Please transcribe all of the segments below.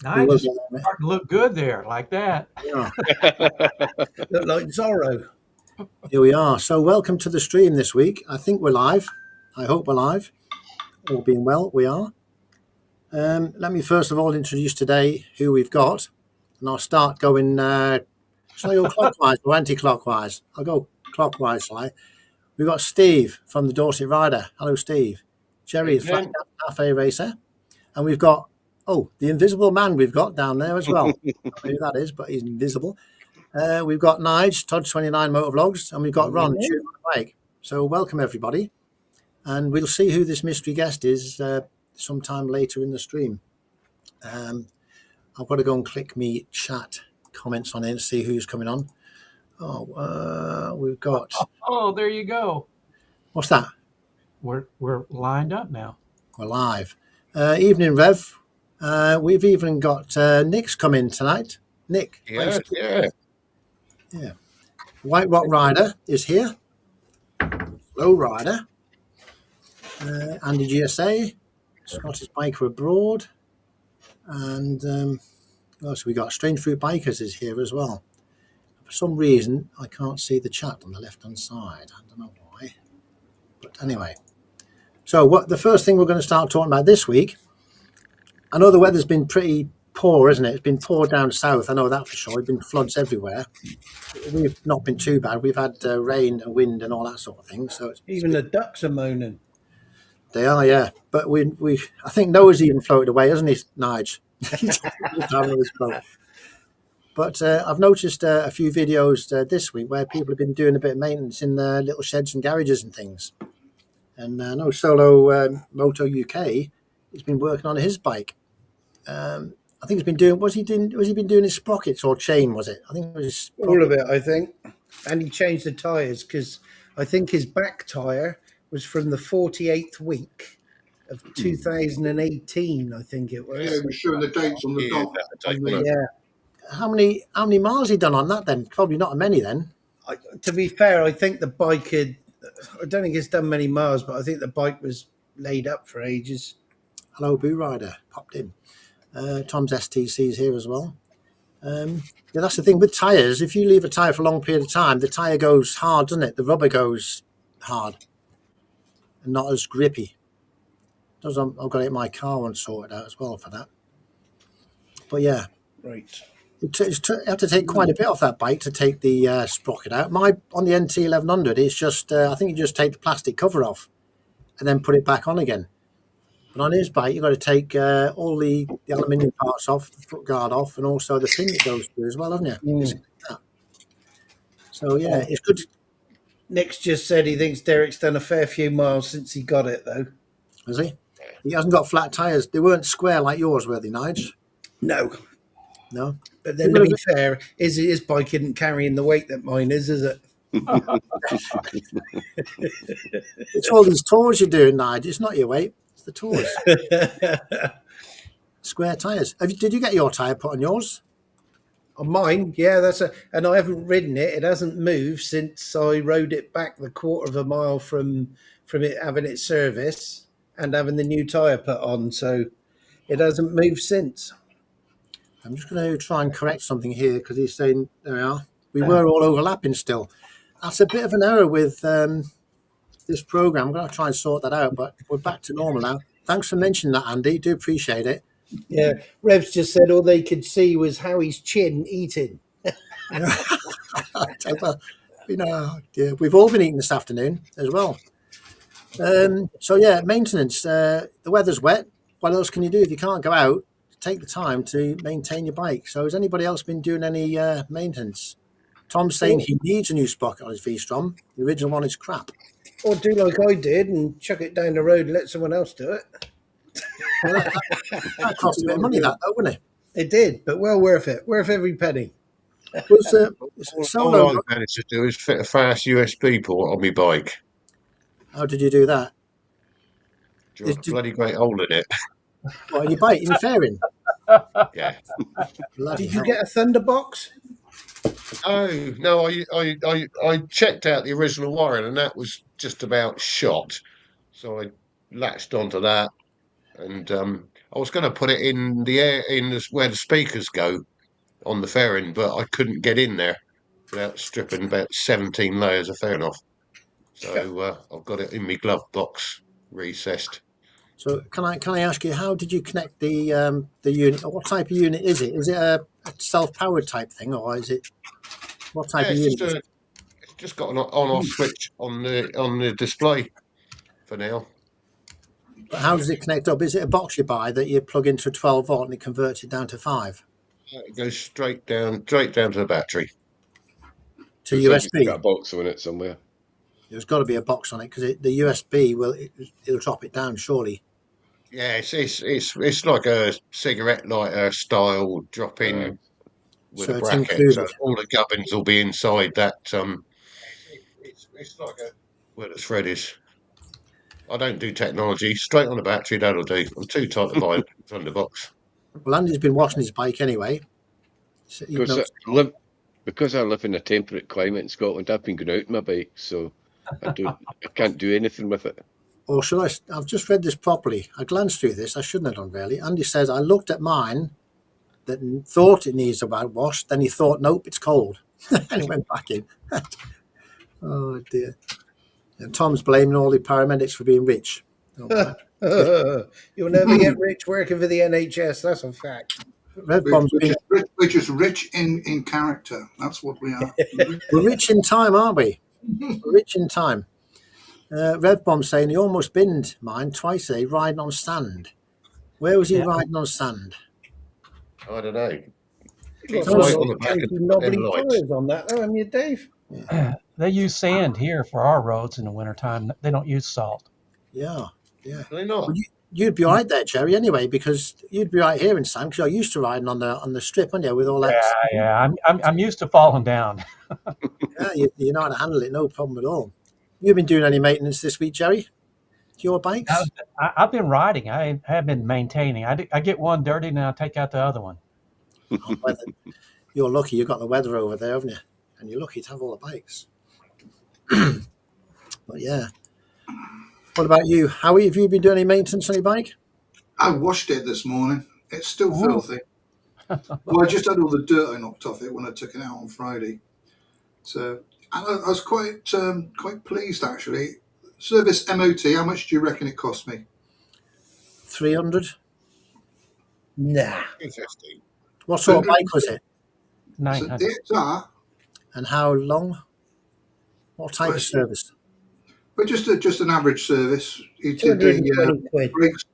We will Nice. get on it. Starting to look good there, like that. Yeah, Look like Zorro. here we are. So welcome to the stream this week. I think we're live. I hope we're live. All being well, we are. Let me first of all introduce today who we've got. And I'll start going, shall I go clockwise or anti-clockwise? I'll go clockwise, shall I? We've got Steve from the Dorset Rider. Hello, Steve. Jerry, the Flat Evening. Cafe Racer. And we've got, the invisible man we've got down there as well. I don't know who that is, but he's invisible. We've got Nige, Todd29 Motovlogs, and we've got Ron, Tune on the Bike. So welcome, everybody. And we'll see who this mystery guest is sometime later in the stream. I've got to go and click me chat comments on it and see who's coming on. We've got... Oh, there you go. What's that? We're lined up now. We're live. Evening, Rev. We've even got Nick's coming tonight. Nick. Yeah. Yeah. White Rock Rider is here. Low Rider. Andy GSA. Scottish Biker Abroad. And so we got Strange Fruit Bikers is here as well. For some reason, I can't see the chat on the left-hand side. I don't know why. But anyway. So the first thing we're going to start talking about this week, I know the weather's been pretty poor, isn't it? It's been poor down south. I know that for sure. There's been floods everywhere. We've not been too bad. We've had rain and wind and all that sort of thing. So Even the ducks are moaning. They are, yeah. But I think Noah's even floated away, hasn't he, Nige? But I've noticed a few videos this week where people have been doing a bit of maintenance in their little sheds and garages and things. And I know Solo Moto UK has been working on his bike. I think he's been doing. Was he been doing his sprockets or chain? Was it? I think it was his All of it, I think. And he changed the tyres because I think his back tyre was from the 48th week of 2018. I think it was. Yeah, we're showing the dates on the dot. Yeah. How many miles he done on that then? Probably not many then. To be fair, I think the bike had. I don't think it's done many miles, but I think the bike was laid up for ages. Hello, Boo Rider popped in. Tom's STC's here as well. Yeah, that's the thing with tyres. If you leave a tyre for a long period of time, the tyre goes hard, doesn't it? The rubber goes hard and not as grippy. I've got to get my car one sorted out as well for that. But yeah, Right. you have to take quite a bit off that bike to take the sprocket out. On the NT 1100, it's just I think you just take the plastic cover off and then put it back on again. But on his bike, you've got to take all the aluminium parts off, the foot guard off, and also the pin that goes through as well, haven't you? So yeah, it's good. Nick's just said he thinks Derek's done a fair few miles since he got it, though. Has he? He hasn't got flat tyres. They weren't square like yours, were they, Nige? No. No. But then, to be fair, his bike isn't carrying the weight that mine is it? It's all these tours you're doing, Nige. It's not your weight. It's the tours. Square tyres. Did you get your tyre put on yours? On mine, yeah, and I haven't ridden it. It hasn't moved since I rode it back the quarter of a mile from it having its service and having the new tyre put on. So it hasn't moved since. I'm just going to try and correct something here because he's saying, there we are. We were all overlapping still. That's a bit of an error with this program. I'm going to try and sort that out, but we're back to normal now. Thanks for mentioning that, Andy. Do appreciate it. Yeah, Rev's just said all they could see was Howie's chin eating. Yeah, we've all been eating this afternoon as well. So yeah, maintenance. The weather's wet. What else can you do if you can't go out? Take the time to maintain your bike. So has anybody else been doing any maintenance? Tom's saying he needs a new sprocket on his V-Strom. The original one is crap. Or do like I did and chuck it down the road and let someone else do it. That cost a bit of money, that though, wouldn't it? It did, but well worth it. Worth every penny. All I managed to do is fit a fast USB port on my bike. How did you do that? Got a bloody great hole in it. What, in your bike, in your fairing? Yeah. Did you get a Thunderbox? Oh no, I checked out the original wiring and that was just about shot. So I latched onto that and I was going to put it in the air where the speakers go on the fairing, but I couldn't get in there without stripping about 17 layers of fairing off. So I've got it in my glove box, recessed. So can I ask you, how did you connect the unit? What type of unit is it? Is it a self-powered type thing, or is it what type Yeah, of unit? it's just got an on-off switch on the display for now. But how does it connect up? Is it a box you buy that you plug into a 12 volt and it converts it down to 5 It goes straight down to the battery. to Looks like you've USB? got a box on it somewhere. There's got to be a box on it because the USB it'll drop it down surely. Yeah, it's like a cigarette lighter style drop-in with So a it's bracket. So included. all the gubbins will be inside that. It's like where the thread is. I don't do technology. Straight on the battery, that'll do. I'm too tight to buy it from the box. Well, Andy's been washing his bike anyway. So you've noticed. Because I live in a temperate climate in Scotland, I've been going out on my bike, so I can't do anything with it. Or should I? I've just read this properly. I glanced through this. I shouldn't have done really. Andy says I looked at mine that thought it needs a wash. Then he thought, nope, it's cold, and he went back in. Oh dear. And Tom's blaming all the paramedics for being rich. Oh, You'll never get rich working for the NHS. That's a fact. We're just rich in character. That's what we are. We're rich in time, aren't we? We're rich in time. Rev Bomb saying he almost binned mine twice today riding on sand. Where was he riding on sand? I don't know. You've It's got right some on the back of knobbly them lights. tyres on that, though, haven't you, Dave? They use sand here for our roads in the wintertime. They don't use salt. Yeah, yeah. Are they not? Well, you'd be all right there, Jerry, anyway, because you'd be right here in sand because you're used to riding on the strip, aren't you, with all that. Yeah. I'm used to falling down. Yeah, you know how to handle it, no problem at all. You've been doing any maintenance this week, Jerry? To your bikes? I've been riding. I have been maintaining. I get one dirty and I take out the other one. Oh, you're lucky you've got the weather over there, haven't you? And you're lucky to have all the bikes. But yeah. What about you? Howie, have you been doing any maintenance on your bike? I washed it this morning. It's still filthy. Well, I just had all the dirt I knocked off it when I took it out on Friday. So I was quite pleased actually. Service MOT, how much do you reckon it cost me? 300. Nah. 250. What sort of bike was it? So 900. the XR, And how long? What type of service? but just an average service. You did the 220 quid. brakes,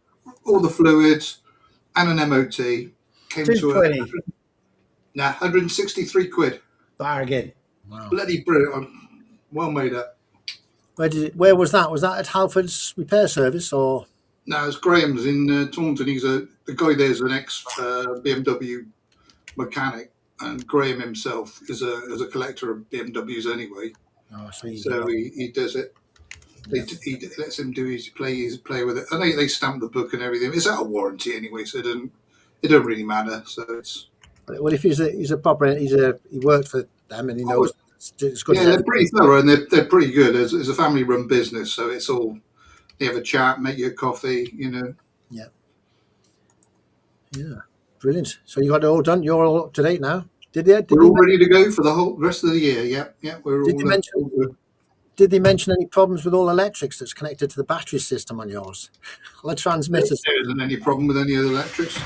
all the fluids, and an MOT. Came to 220. 163 quid. Bargain. Wow. Bloody brilliant. Well made up. Where was that? Was that at Halford's repair service or? No, it's Graham's in Taunton. The guy there's an ex BMW mechanic, and Graham himself is a collector of BMWs anyway. Oh, so he does it. He lets him do his play with it, and they stamp the book and everything. It's out of warranty anyway, so it don't really matter. So it's well, if he's a proper, he worked for them and he knows it's good. Yeah, they're pretty thorough and they're pretty good. It's a family run business, so it's all. They have a chat, make you a coffee, you know. Yeah, brilliant. So you got it all done. You're all up to date now. We're all ready to go for the whole rest of the year. Yeah. We're Did all. you mention? Did they mention any problems with all electrics that's connected to the battery system on yours? All the transmitters. There isn't any problem with any of the electrics.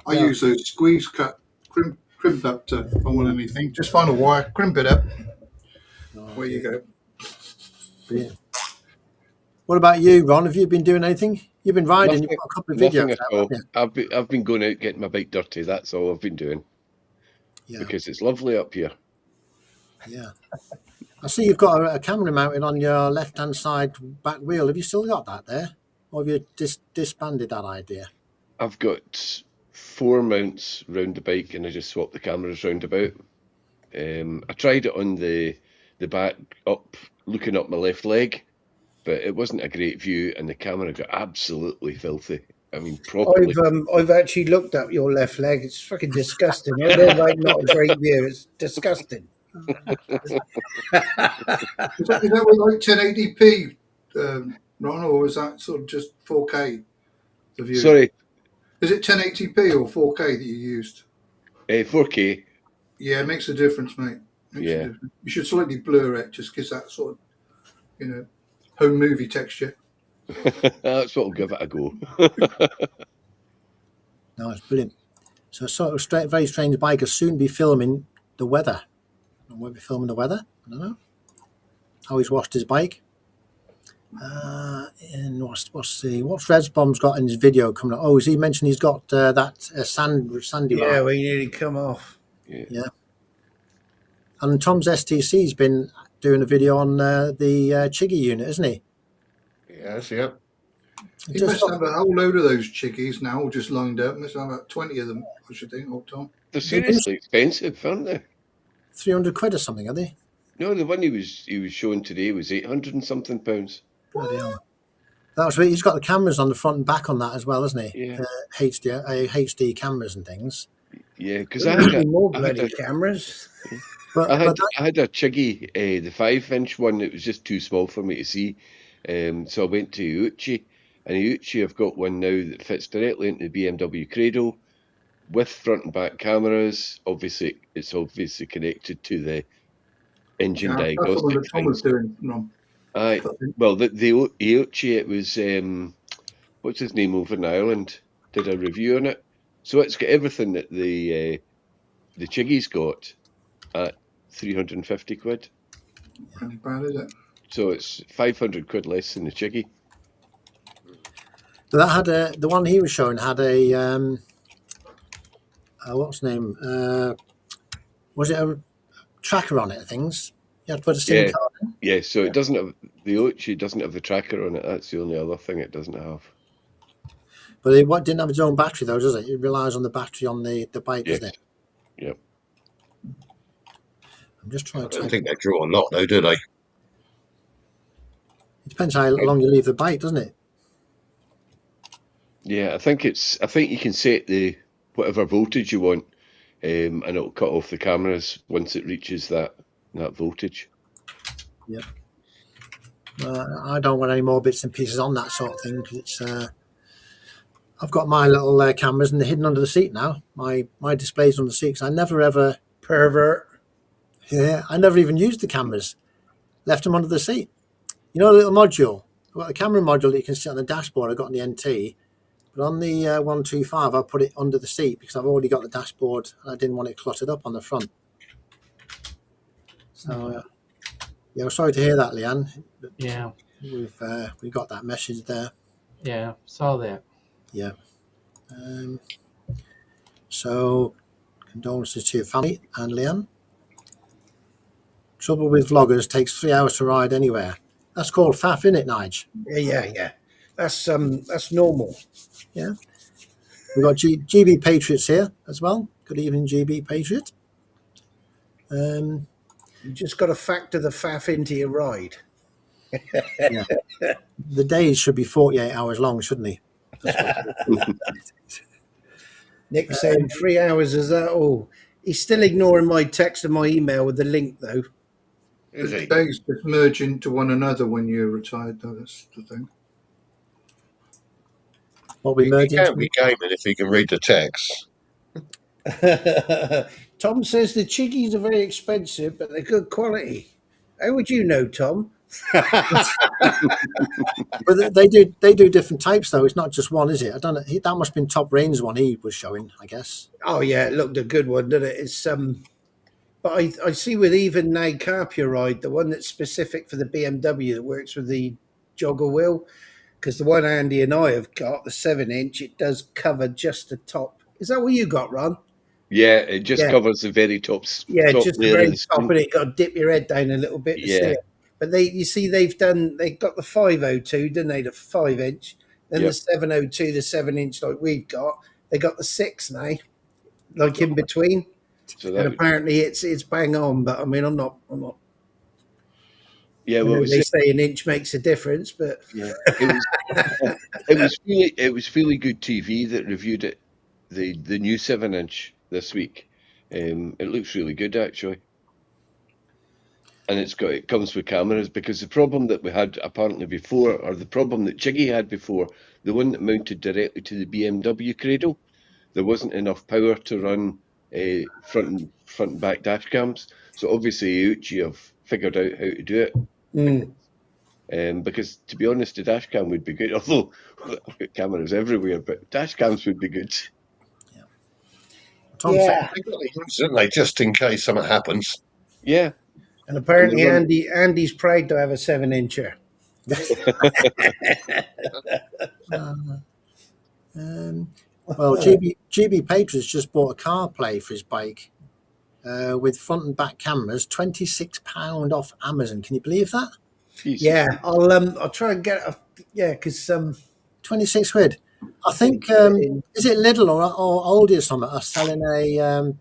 I use those squeeze cut, crimp up to if I want anything. Just find a wire, crimp it up. Where you go. Brilliant. What about you, Ron? Have you been doing anything? You've been riding. You've got a couple of videos. Nothing at out, all. haven't you? I've been going out getting my bike dirty. That's all I've been doing. Yeah. Because it's lovely up here. Yeah. I see you've got a camera mounted on your left-hand side back wheel. Have you still got that there? Or have you disbanded that idea? I've got 4 mounts round the bike and I just swapped the cameras round about. I tried it on the back up, looking up my left leg, but it wasn't a great view and the camera got absolutely filthy. I mean, properly. I've actually looked up your left leg. It's fucking disgusting. They're like not a great view. It's disgusting. Is that with like 1080p, Ron, or is that sort of just 4K? The view? Sorry, Is it 1080p or 4K that you used? 4K. Yeah, it makes a difference, mate. Makes a Yeah. difference. You should slightly blur it, just gives that sort of, home movie texture. That's what I'll give it a go. No, it's brilliant. So sort of very strange biker soon be filming the weather. Won't be filming the weather. I don't know how he's washed his bike. And what's Resbom's got in his video coming up? Oh, has he mentioned he's got that sandy Yeah, ride? we nearly come off. Yeah. And Tom's STC's been doing a video on the Chiggy unit, isn't he? Yes, yep. He must have a whole load of those chickies now, all just lined up. Must have about 20 of them, I should think, old Tom. They're seriously expensive, aren't they? 300 quid or something, are they? No, the one he was showing today was 800 and something pounds. Bloody hell. He's got the cameras on the front and back on that as well, isn't he? Yeah. HD cameras and things. Yeah, because There I must had be more bloody cameras. But, I had a Chiggy, the 5-inch one that was just too small for me to see. So I went to Iuchi, and Iuchi have got one now that fits directly into the BMW Cradle with front and back cameras. Obviously, it's obviously connected to the engine That's the one diagnostic that Tom was things. doing, Ron. Aye, well, the Iuchi, it was what's his name over in Ireland? Did a review on it. So it's got everything that the Chiggy's got at 350 quid. Not bad, is it? So it's 500 quid less than the Chiggy. But that had the one he was showing had a what's the name? Was it a tracker on it? Things you had to put a SIM card in. Yeah, so it doesn't have the Ochi doesn't have the tracker on it. That's the only other thing it doesn't have. But it didn't have its own battery though, does it? It relies on the battery on the bike, Yes. doesn't it? Yep. I'm just trying I to. don't think they draw a lot, though, do they? It depends how long you leave the bike, doesn't it? Yeah, I think you can set the whatever voltage you want, and it'll cut off the cameras once it reaches that voltage. Yep. I don't want any more bits and pieces on that sort of thing because it's. I've got my little cameras and they're hidden under the seat now. My display's under the seat 'cause I never ever. Pervert. Yeah, I never even used the cameras. Left them under the seat. You know the little module. I've got the camera module that you can sit on the dashboard. I got on the NT, but on the 125, I put it under the seat because I've already got the dashboard and I didn't want it cluttered up on the front. So, yeah, sorry to hear that, Leanne. Yeah. We got that message there. Yeah. Saw that. Yeah. So, condolences to your family and Leanne. Trouble with vloggers takes 3 hours to ride anywhere. That's called faff, innit, Nige? Yeah. That's normal. Yeah. We've got GB Patriots here as well. Good evening, GB Patriot. You just got to factor the faff into your ride. Yeah. The days should be 48 hours long, shouldn't they? Nick's saying 3 hours, is that all? He's still ignoring my text and my email with the link, though. Is The he? days just merge into one another when you're retired, though. That's the thing. What we He merged can't into. be gaming if he can read the text. Tom says the chiggies are very expensive, but they're good quality. How would you know, Tom? But they do different types though. It's not just one, is it? I don't know. That must have been top range one he was showing, I guess. Oh yeah, it looked a good one, didn't it? It's but I see with even now Carpio Ride, the one that's specific for the BMW that works with the jogger wheel, because the one Andy and I have got, the 7-inch, it does cover just the top. Is that what you got, Ron? Yeah, it just Yeah. covers the very top Yeah, top just the layer of very the top, screen. and it got to dip your head down a little bit to see Yeah. it. But you see, they got the 502, didn't they? The 5-inch, then Yep. the 702, the 7-inch like we've got. They got the 6 now, like in between. So And that apparently it's bang on. But I mean, I'm not. yeah, I well, know it was, they say an inch makes a difference, but yeah, it was really good TV that reviewed it, the new 7-inch this week. It looks really good actually. and it comes with cameras, because the problem that we had apparently before, or the problem that Jiggy had before, the one that mounted directly to the BMW cradle, there wasn't enough power to run front and back dash cams. So obviously Uchi have figured out how to do it. Because to be honest, the dash cam would be good. Although I've got cameras everywhere, but dash cams would be good. Tom, Yeah. They've got these, haven't they, just in case something happens. Yeah. And apparently And Andy's proud to have a 7-incher. Well, GB Patriots just bought a CarPlay for his bike with front and back cameras, £26 off Amazon. Can you believe that? Jesus. Yeah, I'll try and get because 26 quid. I think is it Lidl or Aldi or something are selling a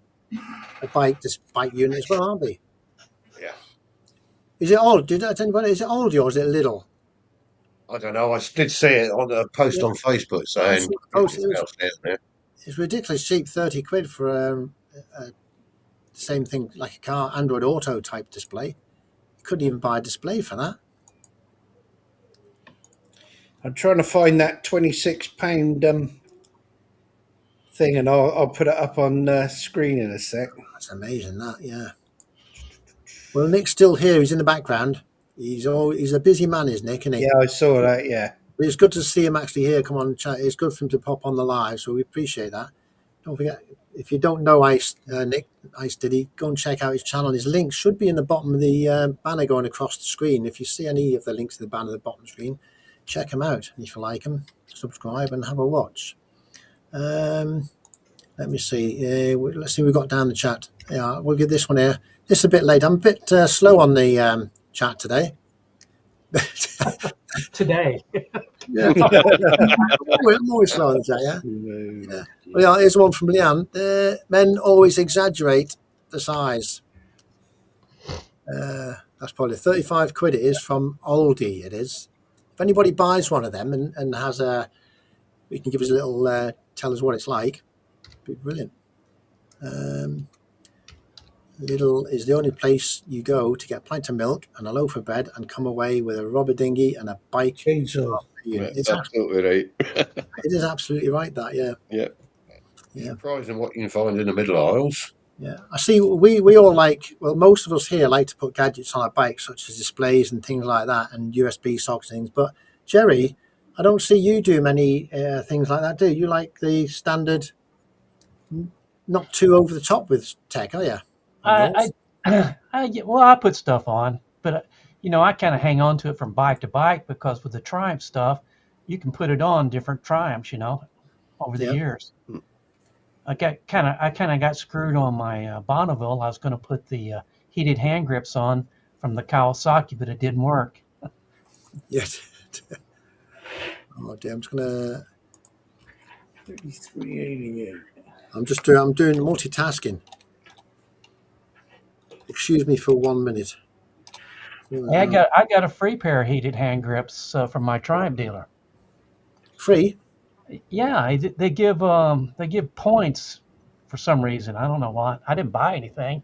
bike unit as well, aren't they? Yeah. Is it Aldi? Is it Aldi or is it Lidl? I don't know. I did see it on a post on Facebook saying It's ridiculous cheap, 30 quid for the same thing like a car Android Auto type display. You couldn't even buy a display for that. I'm trying to find that £26 thing, and I'll put it up on screen in a sec. That's amazing, that, yeah. Well, Nick's still here. He's in the background. He's a busy man, is Nick, isn't he? Yeah, I saw that. Yeah, But it's good to see him actually here. Come on, chat. It's good for him to pop on the live, so we appreciate that. Don't forget, if you don't know Nick Ice Diddy, go and check out his channel. His link should be in the bottom of the banner going across the screen. If you see any of the links to the banner at the bottom of the screen, check them out. And if you like them, subscribe and have a watch. Let me see. Let's see what we've got down the chat. Yeah, we'll give this one here. This is a bit late. I'm a bit slow on the chat today. Today. Yeah. I'm always slow on the chat, yeah? Yeah. Well, yeah, here's one from Leanne. Men always exaggerate the size. That's probably 35 quid it is from Aldi, it is. If anybody buys one of them and has we can give us a little, tell us what it's like. It'd be brilliant. Lidl is the only place you go to get a pint of milk and a loaf of bread and come away with a rubber dinghy and a bike. chainsaw. It's absolutely right. It is absolutely right, that, yeah. Yeah. Yeah. Surprising what you can find in the middle aisles. Yeah, I see. We all most of us here like to put gadgets on our bikes, such as displays and things like that, and USB sockets and things. But Jerry, I don't see you do many things like that, do you? You like the standard, not too over the top with tech, are you? I put stuff on, but I kind of hang on to it from bike to bike, because with the Triumph stuff, you can put it on different Triumphs, over the years. I kind of got screwed on my Bonneville. I was going to put the heated hand grips on from the Kawasaki, but it didn't work. Yes. Oh dear, I'm just gonna. 3388. I'm doing multitasking. Excuse me for 1 minute. I got a free pair of heated hand grips from my Triumph dealer. Free? Yeah, they give points for some reason. I don't know why. I didn't buy anything.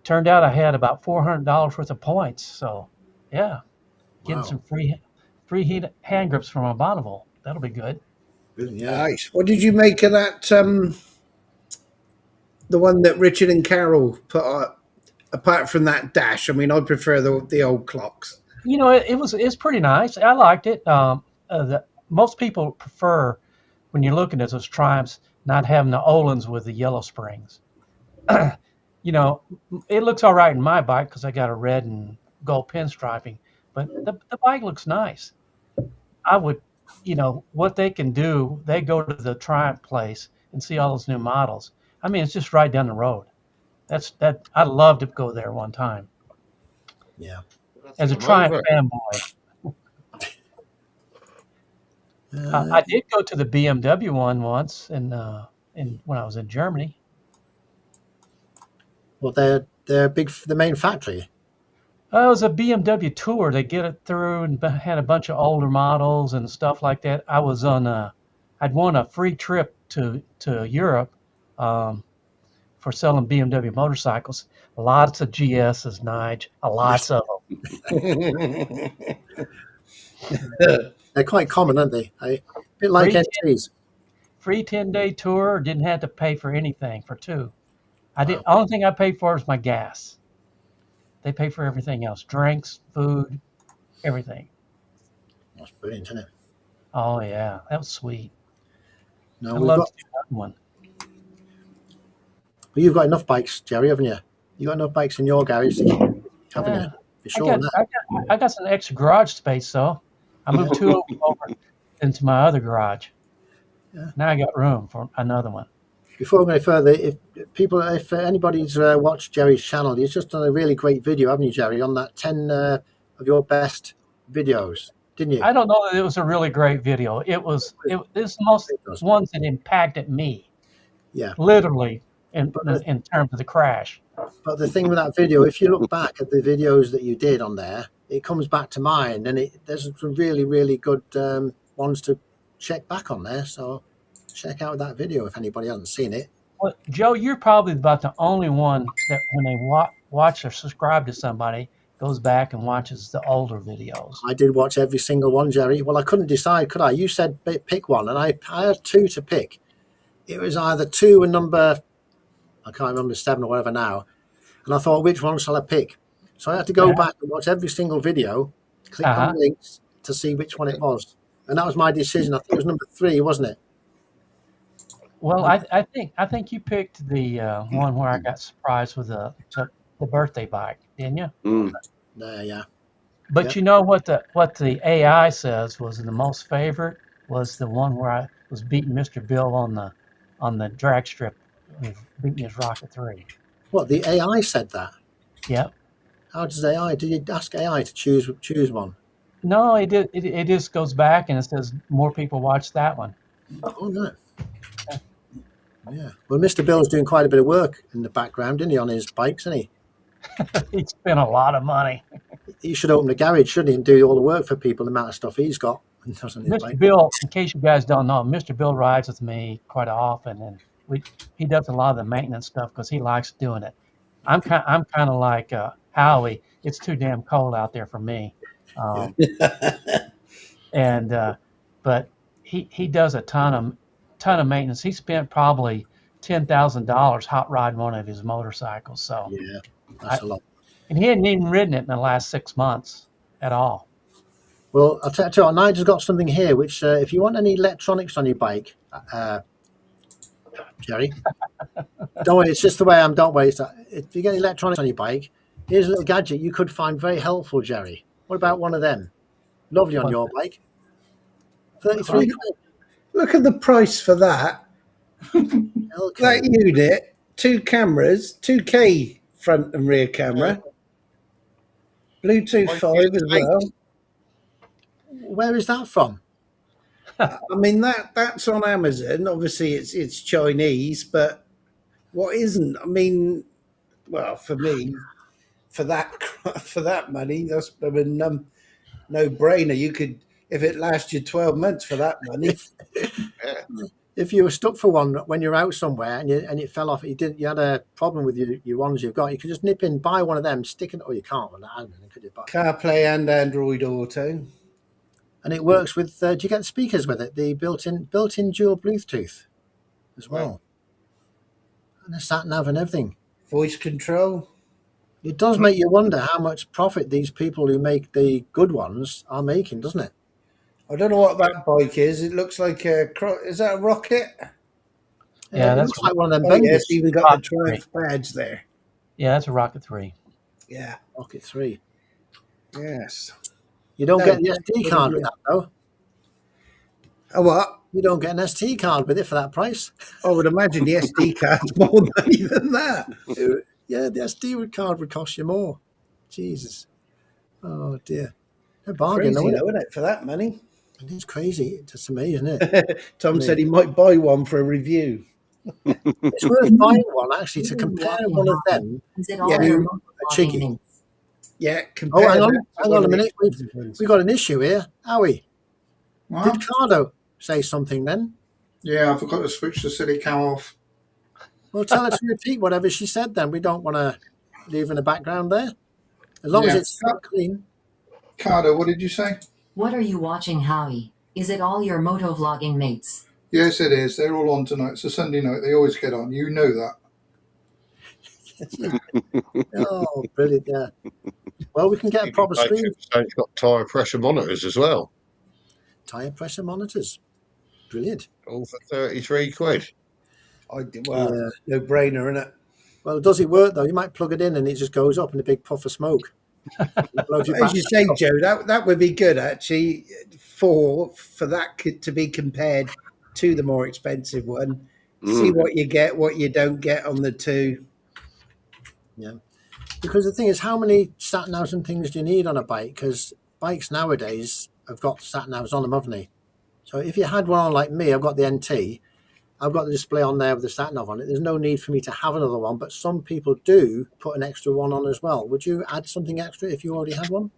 Turned out I had about $400 worth of points. So, yeah, getting some free heated hand grips from a Bonneville. That'll be good. Yeah. Nice. What did you make of that? The one that Richard and Carol put up. Apart from that dash, I mean, I prefer the old clocks. It's pretty nice. I liked it. Most people prefer, when you're looking at those Triumphs, not having the Olins with the yellow springs. It looks all right in my bike because I got a red and gold pinstriping, but the bike looks nice. I would, what they can do, they go to the Triumph place and see all those new models. I mean, it's just right down the road. I'd love to go there one time. Yeah. As a Triumph fanboy. I did go to the BMW one once, when I was in Germany. Well, they're big. The main factory. It was a BMW tour. They get it through and had a bunch of older models and stuff like that. I was I'd won a free trip to Europe. for selling BMW motorcycles. Lots of GSs, Nige, lots of them. They're quite common, aren't they? A bit like NTs. Free 10-day tour, didn't have to pay for anything for 2. Wow. Only thing I paid for is my gas. They pay for everything else, drinks, food, everything. That's brilliant, isn't it? Oh yeah, that was sweet. No, I'd we've love got. to do that one. Well, you've got enough bikes, Jerry, haven't you? You got enough bikes in your garage, haven't you? For sure. I got some extra garage space though. I moved 2 of them over into my other garage. Yeah. Now I got room for another one. Before we go further, if anybody's watched Jerry's channel, he's just done a really great video, haven't you, Jerry, on that 10 of your best videos, didn't you? I don't know that it was a really great video. It's the most ones that impacted me. Yeah. Literally in terms of the crash. But the thing with that video, if you look back at the videos that you did on there, it comes back to mind, and there's some really, really good ones to check back on there. So check out that video if anybody hasn't seen it. Well, Joe, you're probably about the only one that when they watch or subscribe to somebody goes back and watches the older videos. I did watch every single one, Jerry. Well, I couldn't decide, could I? You said pick one, and I had 2 to pick. It was either 2 and number, I can't remember, 7 or whatever now. And I thought, which one shall I pick? So I had to go back and watch every single video, click on the links to see which one it was. And that was my decision. I think it was number 3, wasn't it? Well, I think you picked the one where I got surprised with the birthday bike, didn't you? Yeah. But you know what the AI says was the most favorite was the one where I was beating Mr. Bill on the drag strip, beating his Rocket 3. What, the AI said that? Yep. How does AI? Did you ask AI to choose one? No, it just goes back and it says more people watch that one. Oh no. Yeah. Well, Mr. Bill's doing quite a bit of work in the background, isn't he, on his bikes, isn't he? He spent a lot of money. He should open a garage, shouldn't he, and do all the work for people, the amount of stuff he's got. Mr. Bill, in case you guys don't know, Mr. Bill rides with me quite often, and he does a lot of the maintenance stuff because he likes doing it. I'm kind of like Howie. It's too damn cold out there for me, but he does a ton of maintenance. He spent probably $10,000 hot riding one of his motorcycles. So yeah, that's a lot. And he hadn't even ridden it in the last 6 months at all. Well, I'll tell you what, Nigel's got something here, which if you want any electronics on your bike, Jerry, don't worry, it's just the way I am, don't worry. If you get electronics on your bike, here's a little gadget you could find very helpful, Jerry. What about one of them? Lovely on your bike. 33 quid. Look at the price for that. Okay. That unit, 2 cameras, 2K front and rear camera, Bluetooth 5 as well. Where is that from? I mean that's on Amazon. Obviously, it's Chinese, but what isn't? I mean, well, for me, for that money, that's no brainer. You could, if it lasts you 12 months for that money. If you were stuck for one when you're out somewhere and it fell off, you had a problem with your ones you've got, you could just nip in, buy one of them, stick it. Oh, you can't with that, could you? CarPlay and Android Auto. And it works with. Do you get the speakers with it? The built-in dual Bluetooth as well, and the sat nav and everything. Voice control. It does make you wonder how much profit these people who make the good ones are making, doesn't it? I don't know what that bike is. It looks like is that a rocket? Yeah, it that's looks like one of them. Oh, yes, even got the Rocket Triumph badge there. Yeah, that's a Rocket 3. Yeah. Rocket 3. Yes. You don't get the SD card with that, though. A what? You don't get an SD card with it for that price. I would imagine the SD card's more money than that. Yeah, the SD card would cost you more. Jesus. Oh, dear. A bargain, Crazy, isn't isn't it, for that money? it? It's crazy. It's to me, isn't it? Tom said he might buy one for a review. It's worth buying one, actually, to compare one of them to a Chiggy. Yeah, Oh, hang on a minute. We've got an issue here. Howie, What? did Cardo say something then? Yeah, I forgot to switch the silly cow off. Well, tell her to repeat whatever she said then. We don't want to leave in the background there. As long as Yeah. it's clean. Cardo, what did you say? What are you watching, Howie? Is it all your motovlogging mates? Yes, it is. They're all on tonight. It's a Sunday night. They always get on. You know that. Oh, brilliant, yeah. Well, we can get a proper screen. So it's got tyre pressure monitors as well. Tyre pressure monitors. Brilliant. All for 33 quid. Well, no brainer, isn't it? Well, does it work though? You might plug it in and it just goes up in a big puff of smoke. As you say, Joe, that would be good actually for that to be compared to the more expensive one. See what you get, what you don't get on the two. Yeah, because the thing is, how many sat navs and things do you need on a bike? Because bikes nowadays have got sat navs on them, haven't they? So if you had one on like me, I've got the NT. I've got the display on there with the sat nav on it. There's no need for me to have another one, but some people do put an extra one on as well. Would you add something extra if you already had one?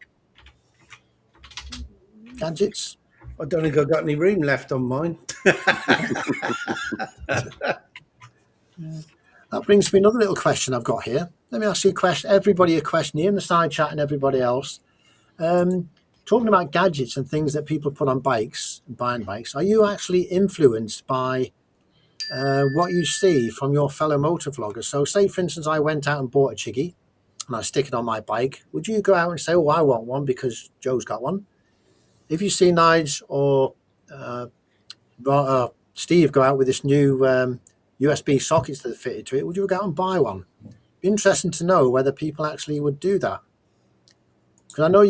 Gadgets? I don't think I've got any room left on mine. That brings me another little question I've got here. Let me ask you a question, everybody a question here in the side chat and everybody else. Talking about gadgets and things that people put on bikes, buying bikes, are you actually influenced by what you see from your fellow motovloggers? So say, for instance, I went out and bought a chiggy and I stick it on my bike. Would you go out and say, oh, I want one because Joe's got one? If you see Nige or Steve go out with this new USB sockets that are fitted to it, would you go out and buy one? Be interesting to know whether people actually would do that. Because I know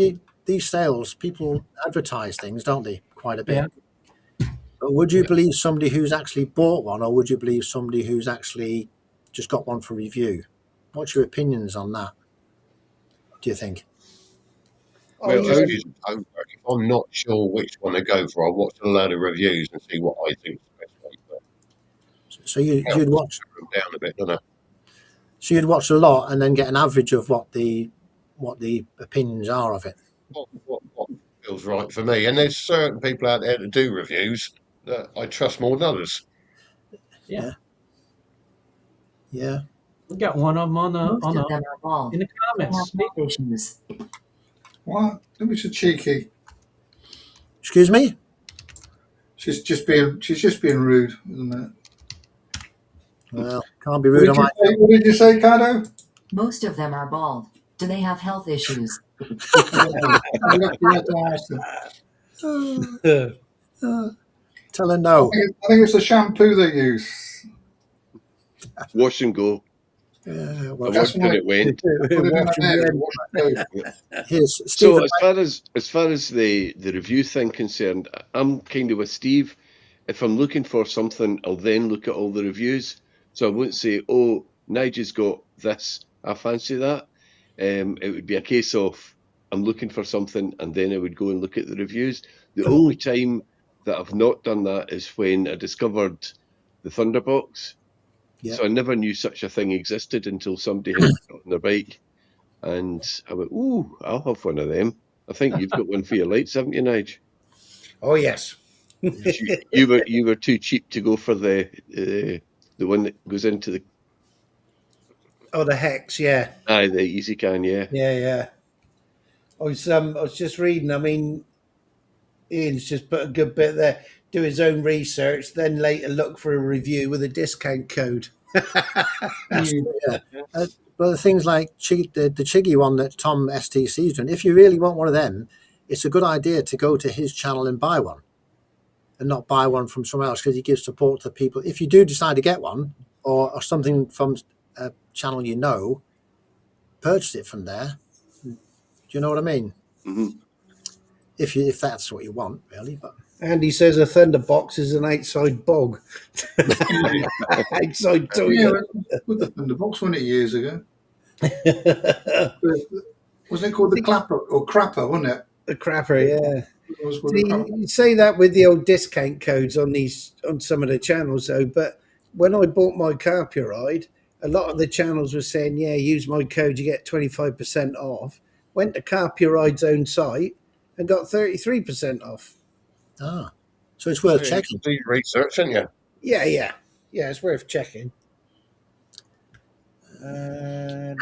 these sales, people advertise things, don't they, quite a bit. Yeah. But would you believe somebody who's actually bought one, or would you believe somebody who's actually just got one for review? What's your opinions on that, do you think? Well, if I'm not sure which one to go for, I'll watch a load of reviews and see what I think is the best one. So you'd watch them down a bit, don't I? So you'd watch a lot and then get an average of what the opinions are of it. What feels right for me? And there's certain people out there that do reviews that I trust more than others. Yeah. Yeah. We got one of them on in the comments. What? That was so cheeky. Excuse me? She's just being rude, isn't it? Well, can't be rude on my. What did you say, Cardo? Most of them are bald. Do they have health issues? Tell her no. I think it's the shampoo they use. Wash and go. Well, I watched when it went. So as far as the review thing concerned, I'm kind of with Steve. If I'm looking for something, I'll then look at all the reviews. So I won't say, oh, Nigel's got this, I fancy that. It would be a case of I'm looking for something and then I would go and look at the reviews. The only time that I've not done that is when I discovered the Thunderbox. Yeah. So I never knew such a thing existed until somebody had it on their bike. And I went, ooh, I'll have one of them. I think you've got one for your lights, haven't you, Nige? Oh, yes. you were too cheap to go for the one that goes into the... Oh, the Hex, yeah. Aye, the Easy Can, yeah. Yeah. I was just reading, I mean, Ian's just put a good bit there. Do his own research, then later look for a review with a discount code. Yeah. Well, the things like the Chiggy one that Tom STC is doing, if you really want one of them, it's a good idea to go to his channel and buy one and not buy one from somewhere else, because he gives support to people. If you do decide to get one or something from a channel you know, purchase it from there. Do you know what I mean? Mm-hmm. If that's what you want, really. But Andy says a Thunderbox is an outside bog. Outside toilet. Yeah, with the Thunderbox, wasn't it, years ago? Wasn't it called the Clapper or Crapper, wasn't it? The Crapper, yeah. You say that with the old discount codes on some of the channels, though. But when I bought my Carpia ride, a lot of the channels were saying, "Yeah, use my code, you get 25% off." Went to Carpia Ride's own site and got 33% off. Ah, so it's worth checking. Do your research, aren't you? Yeah, it's worth checking. I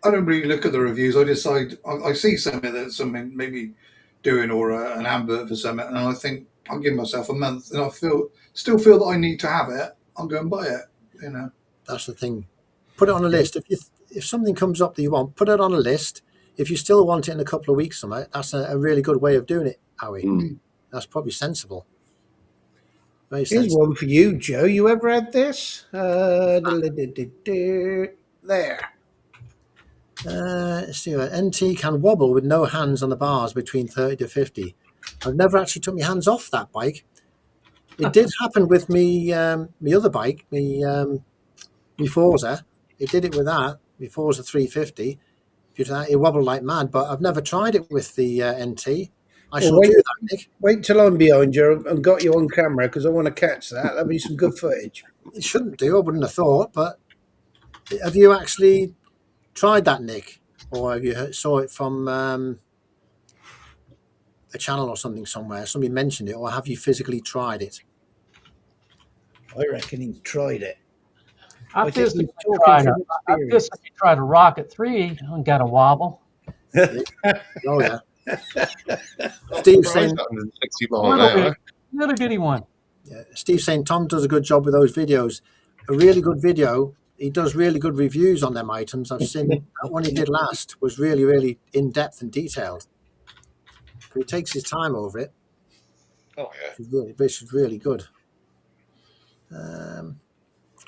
don't really look at the reviews. I decide I see something that something maybe doing or an advert for something, and I think I'll give myself a month, and I still feel that I need to have it. I'll go and buy it. You know, That's the thing. Put it on a list. If something comes up that you want, put it on a list. If you still want it in a couple of weeks, something, that's a really good way of doing it, Howie. That's probably sensible. Very Here's sensible. one for you, Joe. You ever had this? There. Let's see. NT can wobble with no hands on the bars between 30 to 50. I've never actually took my hands off that bike. It did happen with me other bike, me Forza. It did it with that. My Forza 350. It wobbled like mad, but I've never tried it with the NT. I shall do that, Nick. Wait till I'm behind you and got you on camera because I want to catch that. That'll be some good footage. It shouldn't do. I wouldn't have thought. But have you actually tried that, Nick, or have you saw it from a channel or something somewhere? Somebody mentioned it, or have you physically tried it? I reckon he's tried it. I I think he's physically talking from experience. tried a Rocket 3 and got a wobble. Oh yeah. Steve saying 160 miles an hour. Little bitty one. Yeah, Steve saying Tom does a good job with those videos. A really good video. He does really good reviews on them items. I've seen that one he did last was really, really in depth and detailed. But he takes his time over it. Oh yeah. This is really good.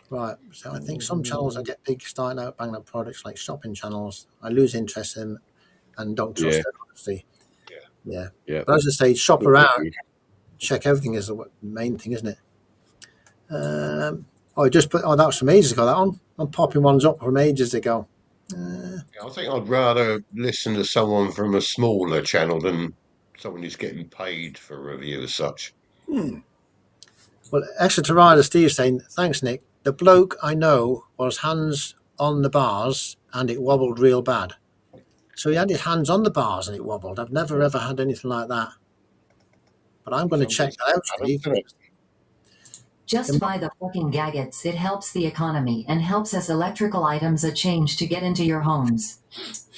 Right, so I think some channels I get big starting out banging up products like shopping channels. I lose interest in them and don't trust them, honestly. Yeah. But as I say, shop around, check everything is the main thing, isn't it? I just put, that was from ages ago, that one. I'm popping ones up from ages ago. I think I'd rather listen to someone from a smaller channel than someone who's getting paid for a review as such. Well, Exeter Rider Steve saying, thanks, Nick. The bloke I know was hands on the bars and it wobbled real bad. So he had his hands on the bars and it wobbled. I've never ever had anything like that. But I'm going to check that out, Steve. Just buy the fucking gadgets. It helps the economy and helps us electrical items a change to get into your homes.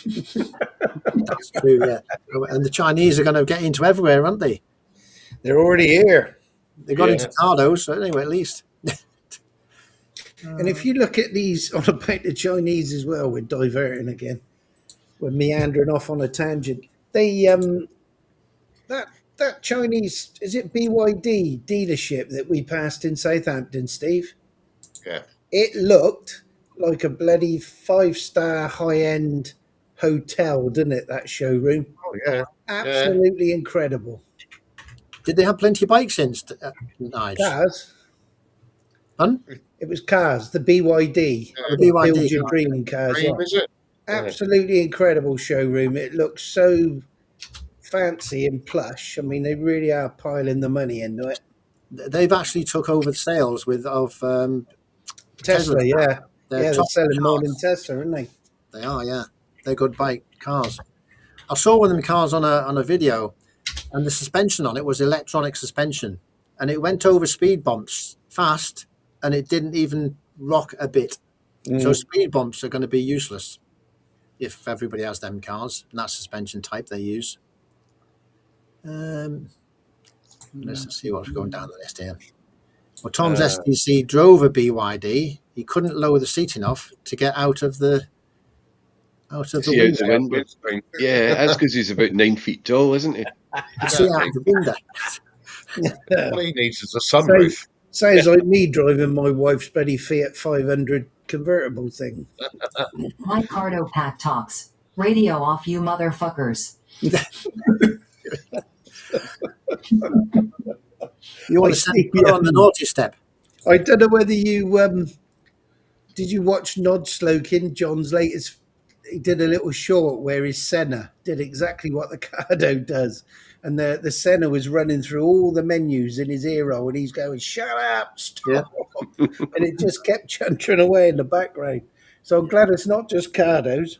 That's true, yeah. And the Chinese are going to get into everywhere, aren't they? They're already here. They got into Cardo, so anyway, at least. And if you look at these on about the Chinese as well, we're diverting again. We're meandering off on a tangent. They that Chinese, is it BYD dealership that we passed in Southampton, Steve? Yeah. It looked like a bloody 5-star high-end hotel, didn't it, that showroom? Oh yeah. Absolutely incredible. Did they have plenty of bikes in? Nice. Cars. Huh? It was cars, the BYD. The BYD. Build Your Dream cars. Dream, is it? Absolutely incredible showroom. It looks so fancy and plush. I mean, they really are piling the money into it. They've actually took over the sales of Tesla, yeah. They're selling more cars. than Tesla, aren't they? They are, yeah. They're good bike cars. I saw one of them cars on a video, and the suspension on it was electronic suspension, and it went over speed bumps fast, and it didn't even rock a bit. So speed bumps are going to be useless if everybody has them cars, and that suspension type they use. Let's see what's going down the list here. Well, Tom's STC drove a BYD. He couldn't lower the seat enough to get out of the window. Yeah, that's because he's about 9 feet tall, isn't he? You see out the window. All he needs is a sunroof. Sounds like me driving my wife's bloody Fiat 500 convertible thing. My Cardo pack talks. Radio off, you motherfuckers. You want to put on the naughty step? I don't know whether you did you watch Nod Slokin, John's latest. He did a little short where his Senna did exactly what the Cardo does, and the Senna was running through all the menus in his ear roll, and he's going, "Shut up, stop!" And it just kept chuntering away in the background. So I'm glad it's not just Cardos.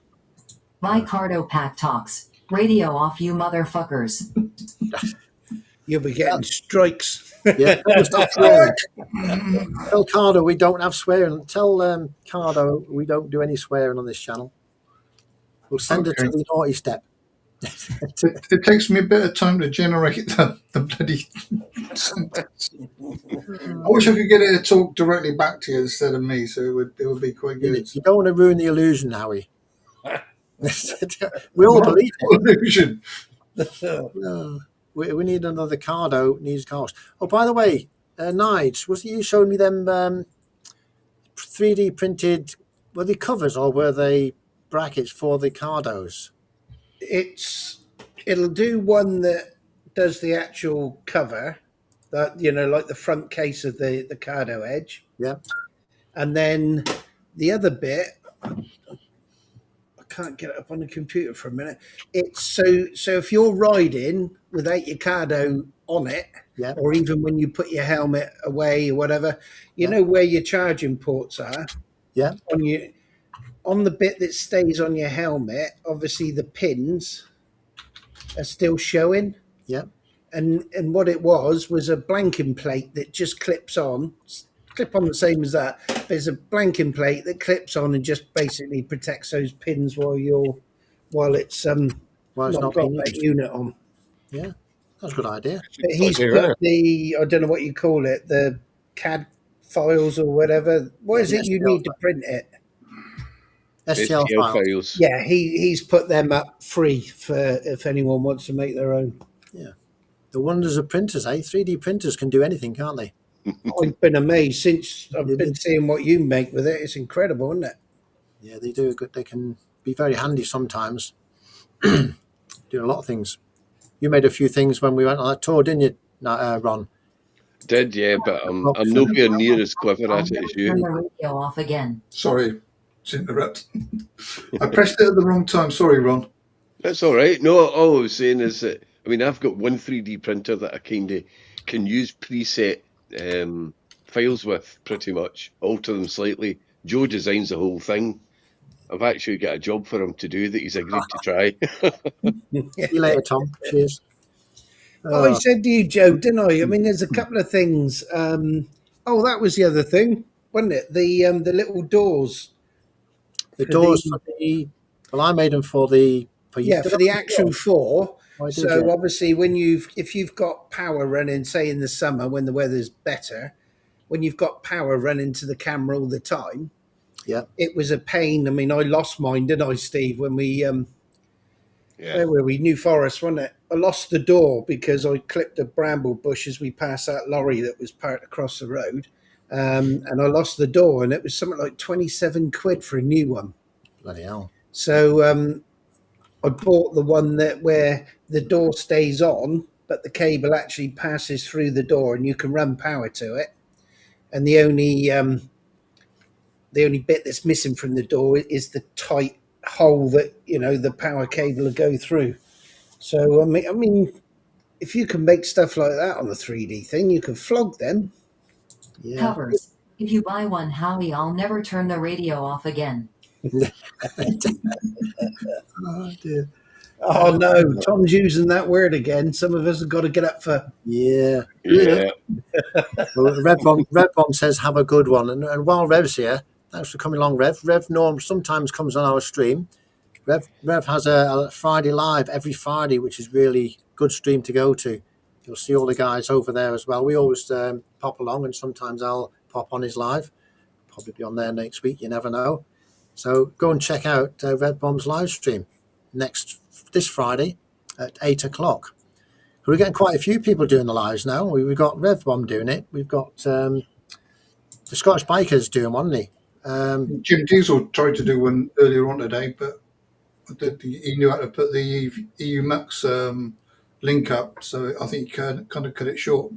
My Cardo pack talks. Radio off, you motherfuckers. You'll be getting strikes. Yeah, tell them to stop swearing. Tell Cardo we don't have swearing. Tell Cardo we don't do any swearing on this channel. We'll send her to the naughty step. It takes me a bit of time to generate the bloody sentence. I wish I could get it to talk directly back to you instead of me, so it would be quite good. You don't want to ruin the illusion, Howie. We all believe it. Illusion. No, we need another Cardo. Needs cars. Oh, by the way, Nige, was it you showed me them 3D printed? Were they covers or were they brackets for the Cardos? It'll do one that does the actual cover, that like the front case of the Cardo Edge. Yeah. And then the other bit, I can't get it up on the computer for a minute. It's so if you're riding without your Cardo on it, Yeah. or even when you put your helmet away or whatever, you know where your charging ports are. Yeah. On the bit that stays on your helmet, obviously the pins are still showing. Yeah. And what it was a blanking plate that just clip on the same as that. There's a blanking plate that clips on and just basically protects those pins while it's not got being that used. unit on. Yeah, that's a good idea. But he's put the, I don't know what you call it, the CAD files or whatever. What is it you need to print it? STL files. Yeah, he's put them up free for if anyone wants to make their own. Yeah. The wonders of printers, eh? 3D printers can do anything, can't they? I've been amazed since I've been seeing what you make with it. It's incredible, isn't it? Yeah, they do. They can be very handy sometimes. Do a lot of things. You made a few things when we went on that tour, didn't you, Ron? Did, yeah, but I'm nowhere near as clever at it as Turn you. the radio off again. Sorry to interrupt. I pressed it at the wrong time. Sorry, Ron. That's all right. No, all I was saying is that, I've got one 3D printer that I kind of can use preset files with, pretty much, alter them slightly. Joe designs the whole thing. I've actually got a job for him to do that he's agreed to try. See you later, Tom. Cheers. I said to you, Joe, didn't I? I mean, there's a couple of things. That was the other thing, wasn't it? The little doors. The doors for the... Well, I made them for the... For the Action 4. So obviously, if you've got power running, say in the summer when the weather's better, when you've got power running to the camera all the time, it was a pain. I mean, I lost mine, didn't I, Steve? When we where were we? New Forest, wasn't it? I lost the door because I clipped a bramble bush as we passed that lorry that was parked across the road, and I lost the door, and it was something like 27 quid for a new one. Bloody hell! So I bought the one where the door stays on, but the cable actually passes through the door, and you can run power to it. And the only bit that's missing from the door is the tight hole that the power cable will go through. So I mean, if you can make stuff like that on the 3D thing, you can flog them. Yeah. Covers. If you buy one, Howie, I'll never turn the radio off again. Oh dear. Oh no, Tom's using that word again. Some of us have got to get up for. Yeah. Well, Rev Bomb says have a good one, and while Rev's here, thanks for coming along, Rev. Rev Norm sometimes comes on our stream. Rev has a Friday live every Friday, which is really good stream to go to. You'll see all the guys over there as well. We always pop along, and sometimes I'll pop on his live. Probably be on there next week. You never know. So go and check out Red Bomb's live stream this Friday at 8 o'clock. We're getting quite a few people doing the lives now. We've got Rev Bomb doing it. We've got the Scottish Bikers doing one, hasn't he? Jim Diesel tried to do one earlier on today, but he knew how to put the EU Max link up, so I think he kind of cut it short.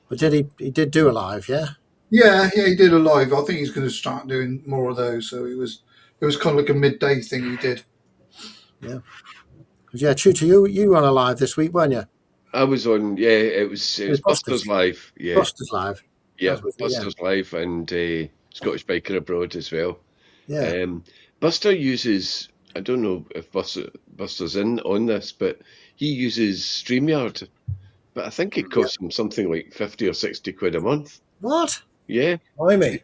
But he did do a live, yeah? Yeah, he did a live. I think he's going to start doing more of those. So it was kind of like a midday thing he did. Yeah. Yeah, true to you were on a live this week, weren't you? I was on, it was Buster's Live. Yeah. Buster's Live. Yeah, Buster's Live and Scottish Biker Abroad as well. Yeah. Buster uses, I don't know if Buster's in on this, but he uses StreamYard. But I think it costs them something like 50 or 60 quid a month. What? Yeah. Blimey.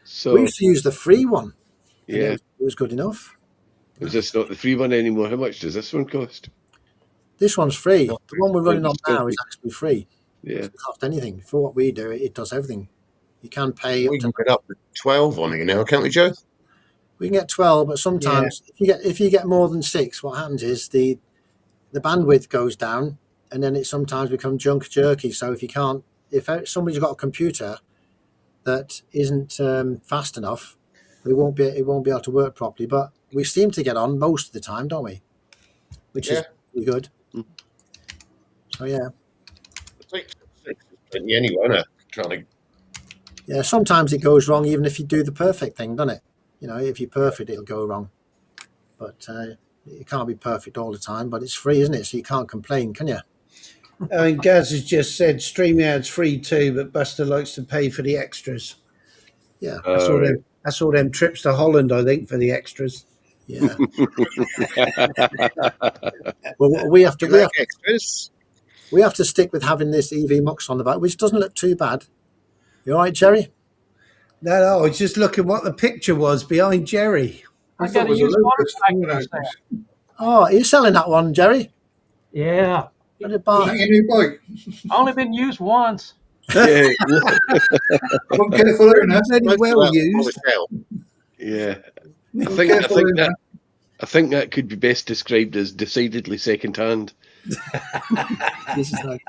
So We used to use the free one. And yeah. it was good enough. Is this not the free one anymore? How much does this one cost? This one's free. Not The one we're running on still now is actually free. It Yeah. doesn't cost anything. For what we do, it does everything. You can pay up We to can get up to 12 on it now, can't we, Joe? we can get 12, but sometimes if you get more than 6, what happens is the bandwidth goes down, and then it sometimes becomes junk jerky. So if somebody's got a computer that isn't fast enough, it won't be able to work properly. But we seem to get on most of the time, don't we? Which is pretty good. Mm. So yeah. I think 6 is plenty anyway, isn't it? Trying to. Yeah, sometimes it goes wrong, even if you do the perfect thing, doesn't it? You know, if you're perfect, it'll go wrong. But it can't be perfect all the time. But it's free, isn't it? So you can't complain, can you? I mean, Gaz has just said StreamYard's free too, but Buster likes to pay for the extras. Yeah, I saw them trips to Holland, I think, for the extras. yeah. Well, we have to extras. we have to stick with having this EV Mux on the back, which doesn't look too bad. You all right, Jerry? No, I was just looking what the picture was behind Jerry. I thought got it to was a use locust. motorcycles there. Oh, are you selling that one, Jerry? Yeah. What did buy? Is that your new bike? Only been used once. Yeah. Well, careful there now. Very well used. Yeah. Well, I careful there now. think that could be best described as decidedly second hand. This is like,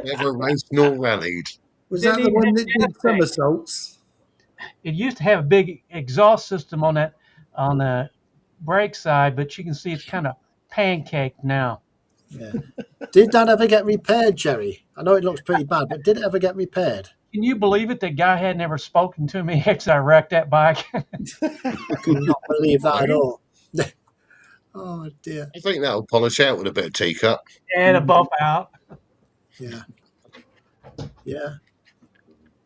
Never raced nor rallied. Was that the one that did somersaults? It used to have a big exhaust system on the brake side, but you can see it's kind of pancaked now. yeah. Did that ever get repaired, Jerry? I know it looks pretty bad, but did it ever get repaired? Can you believe it? That guy had never spoken to me after I wrecked that bike. I could not believe that at all. Oh dear. I think that'll polish out with a bit of teacup. And a bump out. Yeah. Yeah.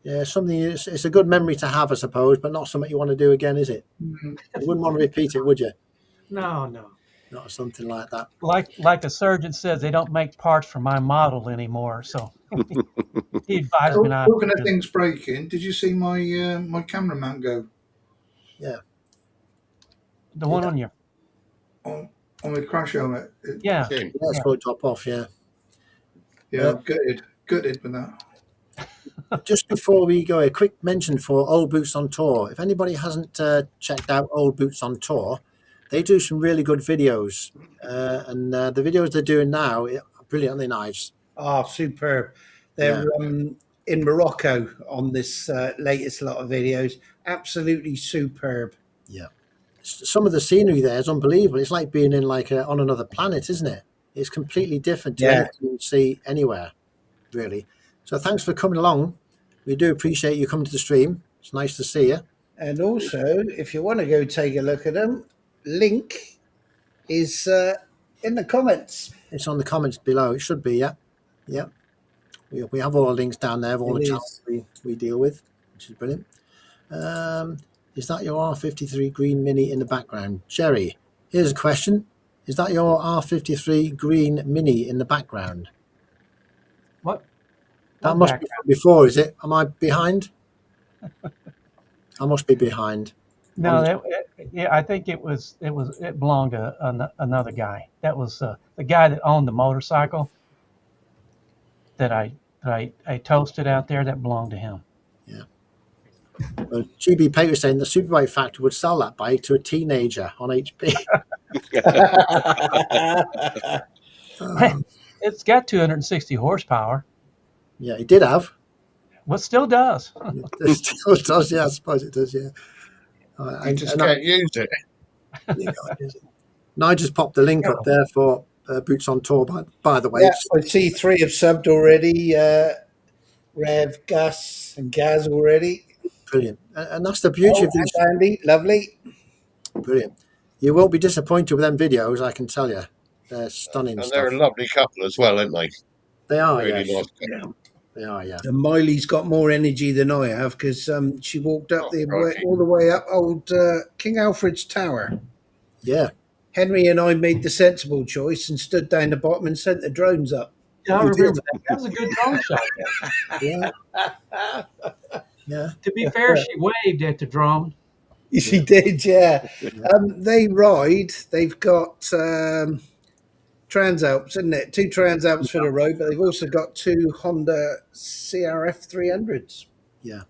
Yeah, something. It's a good memory to have, I suppose, but not something you want to do again, is it? You wouldn't want to repeat it, would you? No. Not something like that. Like the surgeon says, they don't make parts for my model anymore. So he advised me not. Talking of things breaking, did you see my my camera mount go Yeah. The one on your. on the crash helmet? Yeah. Let's go drop off. Yeah. Yeah, gutted with that. Just before we go, a quick mention for Old Boots on Tour. If anybody hasn't checked out Old Boots on Tour, they do some really good videos, and the videos they're doing now are brilliantly nice. Oh, superb. They're in Morocco on this latest lot of videos. Absolutely superb. Yeah, some of the scenery there is unbelievable. It's like being in on another planet, isn't it? It's completely different to anything you see anywhere, really. So thanks for coming along. We do appreciate you coming to the stream. It's nice to see you. And also, if you want to go take a look at them, link is in the comments. It's on the comments below. It should be, yeah. Yeah. We have all the links down there of all the channels we deal with, which is brilliant. Is that your R53 green Mini in the background? Jerry, here's a question. Is that your R53 green Mini in the background? What? That must be from before, is it? Am I behind? I must be behind. No, I think it belonged to another guy. That was the guy that owned the motorcycle that I toasted out there. That belonged to him. Yeah. Well, GB Pate was saying the Superbike factory would sell that bike to a teenager on HP. It's got 260 horsepower. Yeah, it did have. Well, still does. It still does, yeah, I suppose it does, yeah. I just can't use it. And I just popped the link up there for Boots on Tour, by the way. Yeah, I see 3 have subbed already. Rev, Gus, and Gaz already. Brilliant. And that's the beauty of these. Andy, lovely. Brilliant. You won't be disappointed with them videos, I can tell you. They're stunning And stuff. they're a lovely couple as well, aren't they? They are, Really yeah. nice couple. They are, yeah. And Miley's got more energy than I have because she walked up crikey. all the way up old King Alfred's Tower. Yeah. Henry and I made the sensible choice and stood down the bottom and sent the drones up. I You did. remember that. That was a good drone shot. Yeah. Yeah. To be fair, she waved at the drone. She did, yeah. They ride. They've got Transalps, isn't it? 2 Transalps for the road, but they've also got 2 Honda CRF 300s. Yeah.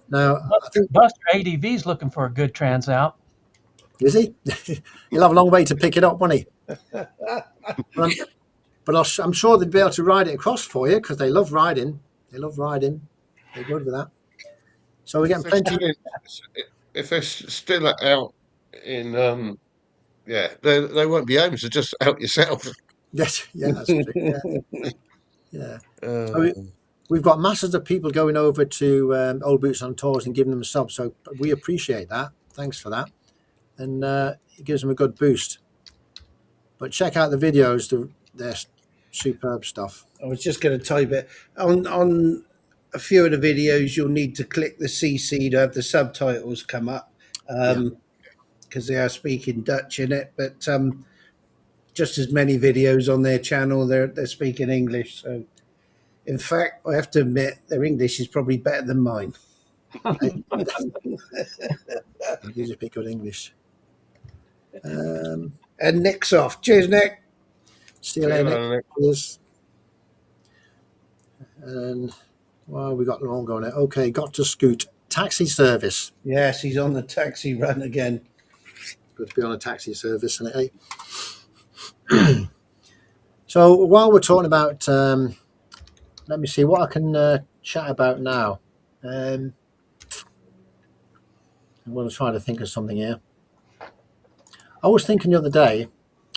Now, I think, Buster ADV's looking for a good trans out. is he? He'll have a long way to pick it up, won't he? But I'm sure they'd be able to ride it across for you because they love riding. They love riding. They're good with that. So we're getting plenty. If they're still out in, yeah, they won't be home. So just out yourself. Yes, yeah, that's true. Yeah, yeah. Uh, We've got masses of people going over to Old Boots on Tours and giving them a sub. So we appreciate that. Thanks for that. And it gives them a good boost. But check out the videos. They're superb stuff. I was just going to type it on a few of the videos. You'll need to click the CC to have the subtitles come up because they are speaking Dutch in it. But just as many videos on their channel, they're speaking English. So, in fact, I have to admit, their English is probably better than mine. They do speak good English. And Nick's off. Cheers, Nick. See you later, Nick. And well, we got them all going there. Okay, got to scoot. Taxi service. Yes, he's on the taxi run again. Good to be on a taxi service, isn't it? Eh? So while we're talking about, let me see what I can chat about now. I'm going to try to think of something here. I was thinking the other day,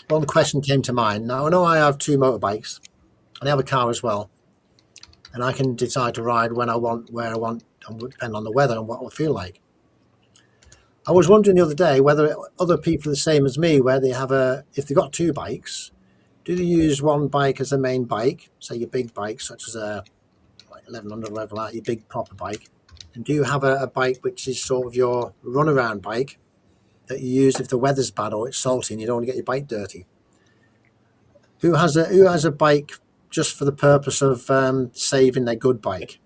one question came to mind. Now, I know I have 2 motorbikes, and I have a car as well. And I can decide to ride when I want, where I want, and depend on the weather and what I feel like. I was wondering the other day whether other people are the same as me, where they have if they've got 2 bikes, do they use one bike as a main bike, say your big bike, such as a like 1100 or whatever, like your big proper bike, and do you have a bike which is sort of your runaround bike that you use if the weather's bad or it's salty and you don't want to get your bike dirty? Who has a bike just for the purpose of saving their good bike?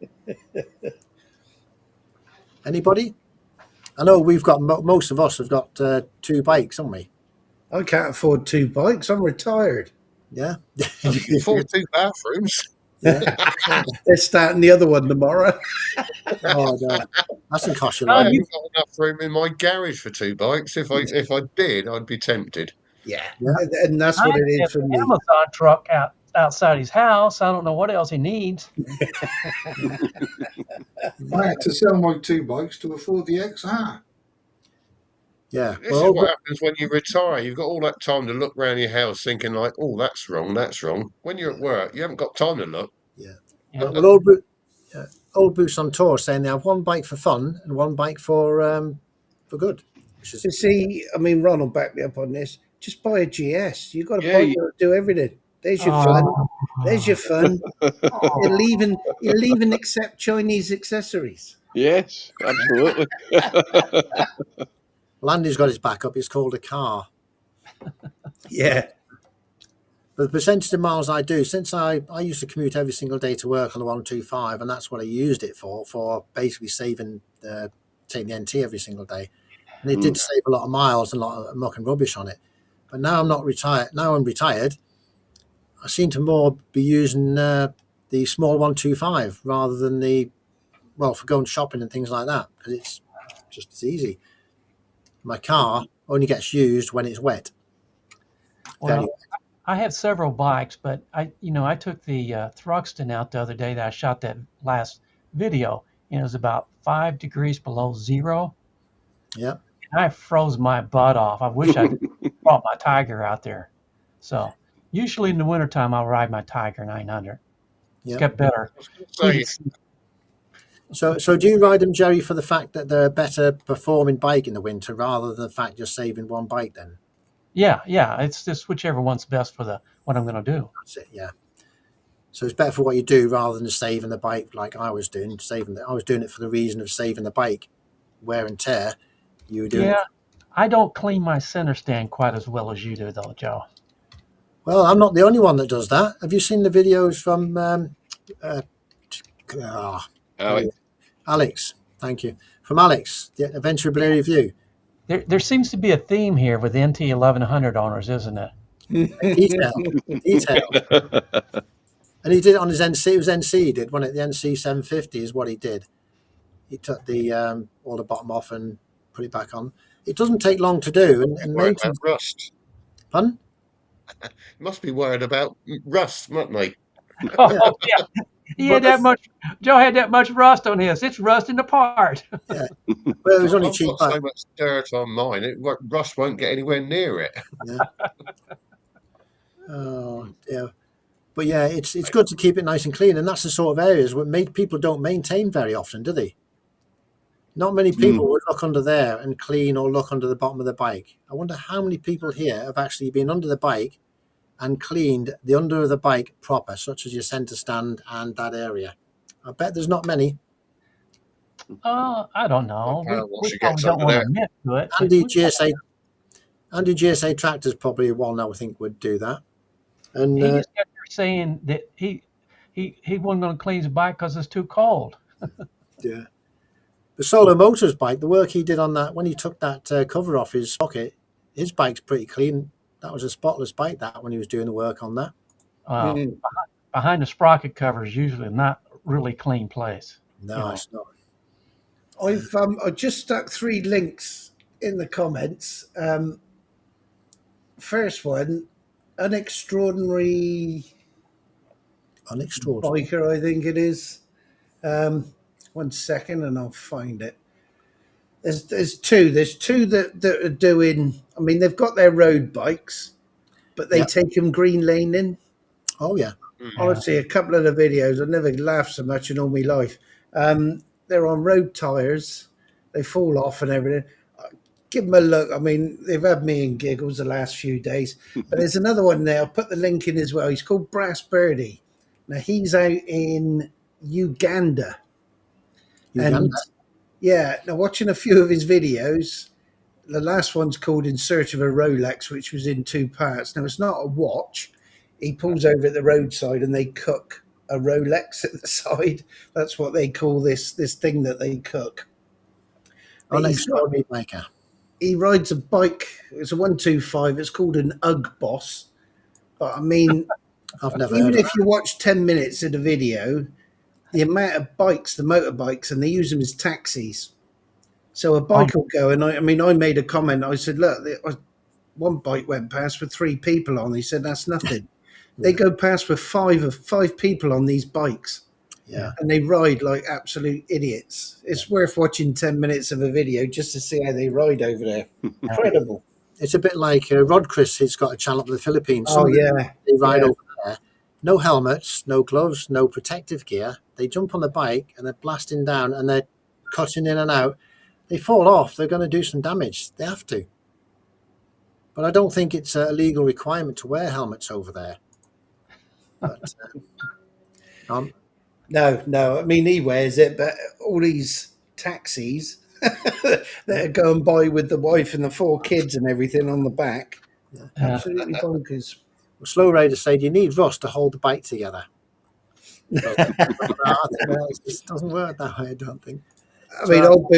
Anybody? I know we've got, most of us have got 2 bikes, haven't we? I can't afford 2 bikes. I'm retired. Yeah. you can afford 2 bathrooms. Yeah. They're starting the other one tomorrow. Oh, no. That's going to cost you a I lot. haven't got enough room in my garage for 2 bikes. If I did, I'd be tempted. Yeah. Yeah. And that's what it is for me. Amazon truck outside his house. I don't know what else he needs. I had to sell my 2 bikes to afford the XR. Yeah. This is what happens when you retire. You've got all that time to look around your house thinking like, oh, that's wrong, that's wrong. When you're at work, you haven't got time to look. Yeah. Yeah. Well, Old Boots on Tour saying they have 1 bike for fun and 1 bike for good. Which is, You see, I mean, Ron will back me up on this. Just buy a GS. You've got a Yeah, bike that'll do everything. There's your fun. There's your fun. You'll even accept Chinese accessories. Yes, absolutely. well, Andy's got his backup. It's called a car. Yeah. But the percentage of miles I do, since I used to commute every single day to work on the 125, and that's what I used it for basically saving taking the NT every single day. And it did save a lot of miles and a lot of muck and rubbish on it. But now I'm not retired. Now I'm retired. I seem to more be using the small 125 rather than for going shopping and things like that, because it's just as easy. My car only gets used when it's wet. Well, I have several bikes, but I took the Thruxton out the other day that I shot that last video, and it was about 5 degrees below zero. Yeah. And I froze my butt off. I wish I brought my Tiger out there. So usually in the wintertime, I'll ride my Tiger 900. It's got better. So do you ride them, Jerry, for the fact that they're a better performing bike in the winter rather than the fact you're saving 1 bike then? Yeah. It's just whichever one's best for what I'm going to do. That's it, yeah. So it's better for what you do rather than saving the bike like I was doing. I was doing it for the reason of saving the bike wear and tear. You were doing it. I don't clean my center stand quite as well as you do, though, Joe. Well, I'm not the only one that does that. Have you seen the videos from Alex. Alex? Thank you. From Alex, the Adventure Blue Review. There seems to be a theme here with NT 1100 owners, isn't it? Detail. And he did it on his NC. It was NC he did, wasn't it? The NC 750 is what he did. He took the all the bottom off and put it back on. It doesn't take long to do, and Worried about maintenance. rust. Pardon? Must be worried about rust, mustn't they? Oh, yeah. He had that much. Joe had that much rust on his. It's rusting apart. Yeah. Well, it was only I've cheap. got so much dirt on mine, rust won't get anywhere near it. Yeah. Oh, yeah. But yeah, it's good to keep it nice and clean, and that's the sort of areas where people don't maintain very often, do they? Not many people would look under there and clean or look under the bottom of the bike. I wonder how many people here have actually been under the bike and cleaned the under of the bike proper, such as your center stand and that area. I bet there's not many. I don't know. Power We washer probably gets don't under want to there. admit to it. but Andy GSA Tractors probably one I would think would do that. And he just kept saying that he wasn't going to clean his bike because it's too cold. yeah. The Solo Motors bike, the work he did on that, when he took that cover off his socket, his bike's pretty clean. That was a spotless bike, that, when he was doing the work on that. Behind the sprocket cover is usually not really clean place. No, it's not. I've just stuck 3 links in the comments. First one, an extraordinary biker, I think it is. 1 second, and I'll find it. There's two. There's two that are doing. I mean, they've got their road bikes, but they take them green laning. Oh yeah. Honestly, a couple of the videos, I've never laughed so much in all my life. They're on road tires. They fall off and everything. Give them a look. I mean, they've had me in giggles the last few days. But there's another one there. I'll put the link in as well. He's called Brass Birdie. Now, he's out in Uganda. And yeah, now watching a few of his videos, the last one's called In Search of a Rolex, which was in 2 parts. Now, it's not a watch. He pulls over at the roadside and they cook a Rolex at the side. That's what they call this thing that they cook. An extraordinary biker. He rides a bike. It's a 125. It's called an UGG Boss. But I mean, I've never even heard of if you watch 10 minutes of the video, the amount of bikes, the motorbikes, and they use them as taxis. So a bike will go, and I made a comment. I said, look, one bike went past with 3 people on. He said, that's nothing. They go past with 5 people on these bikes. Yeah. And they ride like absolute idiots. It's worth watching 10 minutes of a video just to see how they ride over there. Incredible. It's a bit like Rod Chris. He's got a channel up in the Philippines. Yeah. They ride over there. No helmets, no gloves, no protective gear. They jump on the bike and they're blasting down and they're cutting in and out. They fall off. They're going to do some damage. They have to. But I don't think it's a legal requirement to wear helmets over there. But, No. I mean, he wears it, but all these taxis that are going by with the wife and the 4 kids and everything on the back, absolutely bonkers. Well, Slow Rider said you need rust to hold the bike together. It doesn't work that way, I don't think. I mean, old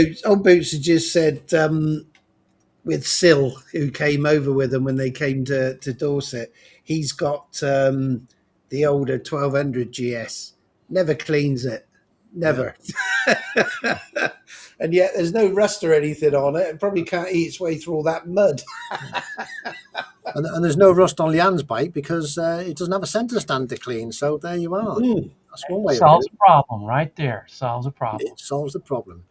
Boots had just said with Sil, who came over with them when they came to Dorset, he's got the older 1200 GS. Never cleans it. Never. Yeah. And yet there's no rust or anything on it. It probably can't eat its way through all that mud. and there's no rust on Leanne's bike because it doesn't have a centre stand to clean. So there you are. That's one way. Solves the problem right there. Solves the problem. It solves the problem.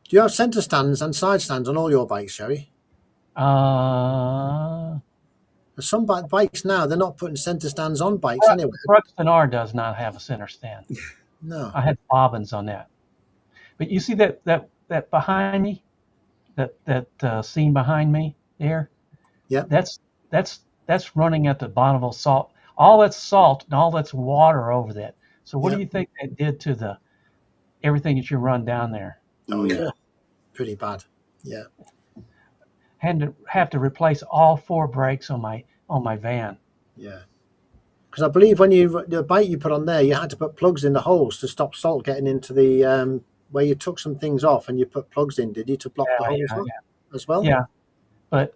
Do you have centre stands and side stands on all your bikes, Sherry? Some bikes now, they're not putting centre stands on bikes anyway. Truxton R does not have a center stand. No. I had bobbins on that. But you see that behind me, that scene behind me there? Yeah. That's running at the bottom of salt. All that's salt and all that's water over that. So what do you think that did to everything that you run down there? Oh yeah. Pretty bad. Yeah. Had to have to replace all 4 brakes on my van. Yeah. Because I believe when the bike you put on there, you had to put plugs in the holes to stop salt getting into the where you took some things off and you put plugs in. Did you to block the holes up as well? Yeah, but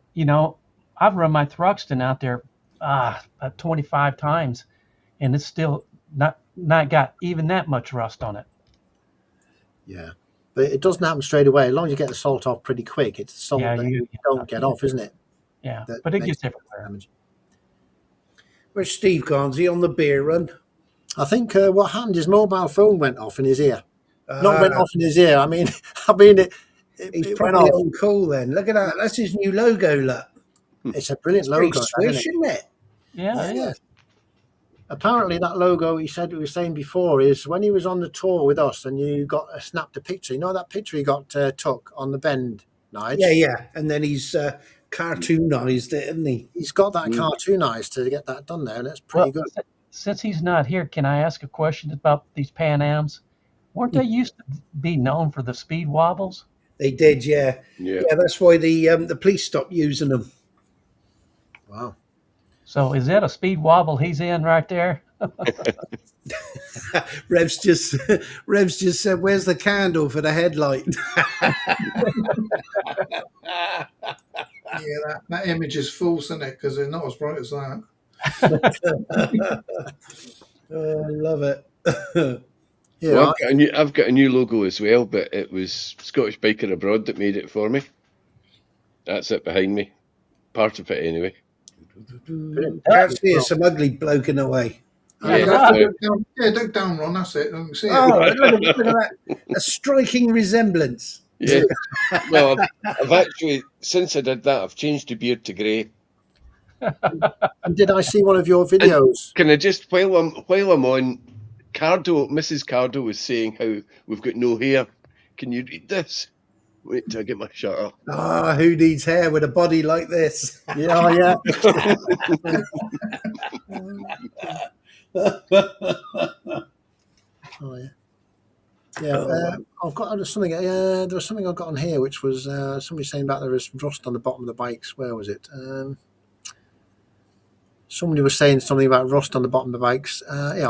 I've run my Thruxton out there about 25 times, and it's still not got even that much rust on it. Yeah, but it doesn't happen straight away. As long as you get the salt off pretty quick, it's the salt that you don't get off, isn't it? Yeah, but it gets everywhere. Damage. Where's Steve gone? Is he on the beer run? I think what happened, his mobile phone went off in his ear. Not went off in his ear. I mean, he's it probably on call then. Look at that. That's his new logo. Look, it's a brilliant pretty logo, swish, isn't it? Yeah, it is. Apparently, that logo he was saying before is when he was on the tour with us, and you snapped a picture. You know that picture he got took on the bend, Nige? Yeah. And then he's cartoonized it, hasn't he? He's got that cartoonized to get that done there, and it's pretty good. Since he's not here, can I ask a question about these Pan Ams? Weren't they used to be known for the speed wobbles? They did, yeah. That's why the police stopped using them. Wow. So is that a speed wobble he's in right there? Revs just said, "Where's the candle for the headlight?" Yeah, that image is false, isn't it? Because they're not as bright as that. Oh, I love it. Yeah, well, I've got a new logo as well, but it was Scottish Biker Abroad that made it for me. That's it behind me. Part of it, anyway. Can't see it, some ugly bloke in the way. Look down, Ron. That's it. I can see it. Look at that. A striking resemblance. Yeah. Well, I've actually, since I did that, I've changed the beard to grey. And did I see one of your videos? Can I just, while I'm on, Cardo, Mrs. Cardo was saying how we've got no hair. Can you read this? Wait till I get my shirt off. Who needs hair with a body like this? Yeah. Oh yeah. Yeah, I've got something. There was something I got on here, which was somebody saying about there was rust on the bottom of the bikes. Where was it? Somebody was saying something about rust on the bottom of the bikes.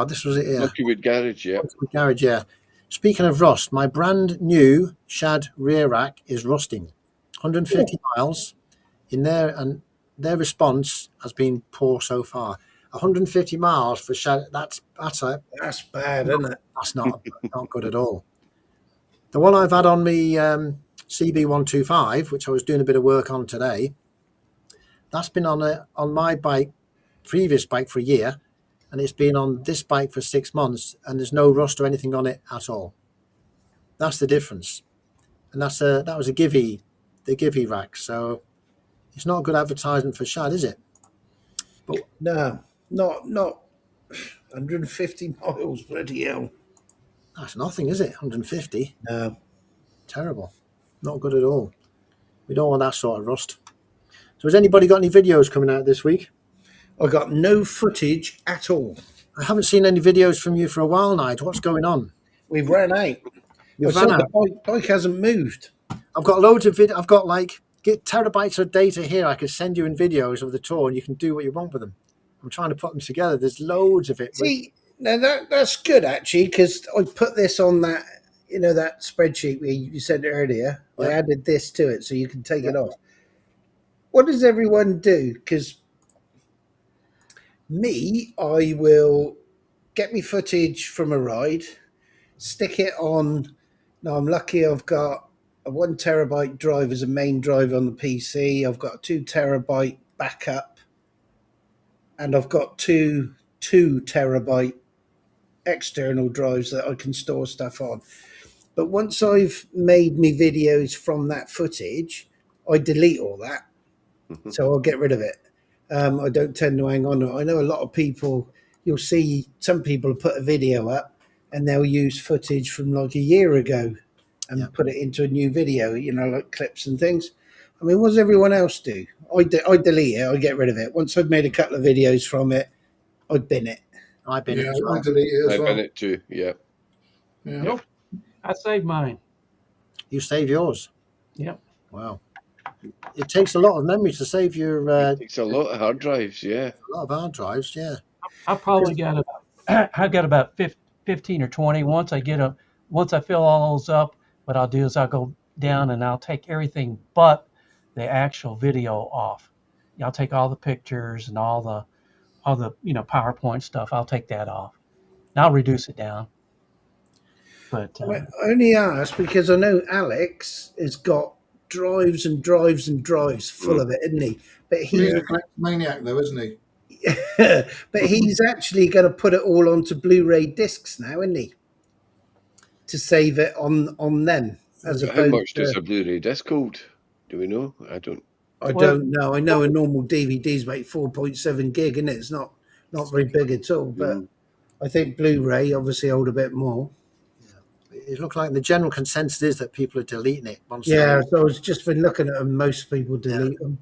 This was it. Yeah, Lucky Garage. Yeah. Garage. Yeah. Speaking of rust, my brand new Shad rear rack is rusting. 150 miles in there, and their response has been poor so far. 150 miles for Shad. That's bad, isn't it? That's not good at all. The one I've had on me CB125, which I was doing a bit of work on today, that's been on my previous bike for a year, and it's been on this bike for 6 months, and there's no rust or anything on it at all. That's the difference, and that was the Givey rack. So it's not a good advertisement for Shad, is it? But no, not 150 miles, bloody hell. That's nothing, is it? 150? No. Terrible. Not good at all. We don't want that sort of rust. So has anybody got any videos coming out this week? I got no footage at all. I haven't seen any videos from you for a while, Nige. What's going on? We've ran out. The bike hasn't moved. I've got loads of I've got terabytes of data here I could send you in videos of the tour, and you can do what you want with them. I'm trying to put them together. There's loads of it. See, now that's good actually, because I put this on that, that spreadsheet you sent earlier. Yeah. I added this to it so you can take it off. What does everyone do? Because I will get me footage from a ride, stick it on. Now I'm lucky I've got a 1 terabyte drive as a main drive on the PC. I've got a 2 terabyte backup, and I've got two 2 terabyte external drives that I can store stuff on. But once I've made me videos from that footage, I delete all that. So I'll get rid of it. I don't tend to hang on to it. I know a lot of people, you'll see some people put a video up and they'll use footage from like a year ago and put it into a new video, like clips and things. I mean, what does everyone else do? I delete it. I get rid of it. Once I've made a couple of videos from it, I bin it. I bin it as well. I delete it as well. I bin it too, yeah. Yep. I saved mine. You save yours? Yep. Wow. It takes a lot of memory to save your... it takes a lot of hard drives, yeah. A lot of hard drives, yeah. I probably got about I got about 15 or 20. Once I fill all those up, what I'll do is I'll go down and I'll take everything but the actual video off. I'll take all the pictures and all the PowerPoint stuff. I'll take that off. And I'll reduce it down. But I only ask because I know Alex has got drives and drives and drives full of it, isn't he? But He's a maniac, though, isn't he? but he's actually going to put it all onto Blu-ray discs now, isn't he? To save it on them. As How opposed much does to, a Blu-ray disc hold? Do we know? I don't. I don't know. I know a normal DVD's about 4.7 gig, and it's not very big at all. But I think Blu-ray obviously hold a bit more. It looks like the general consensus is that people are deleting it. Yeah, so I was just been looking at them. Most people delete them.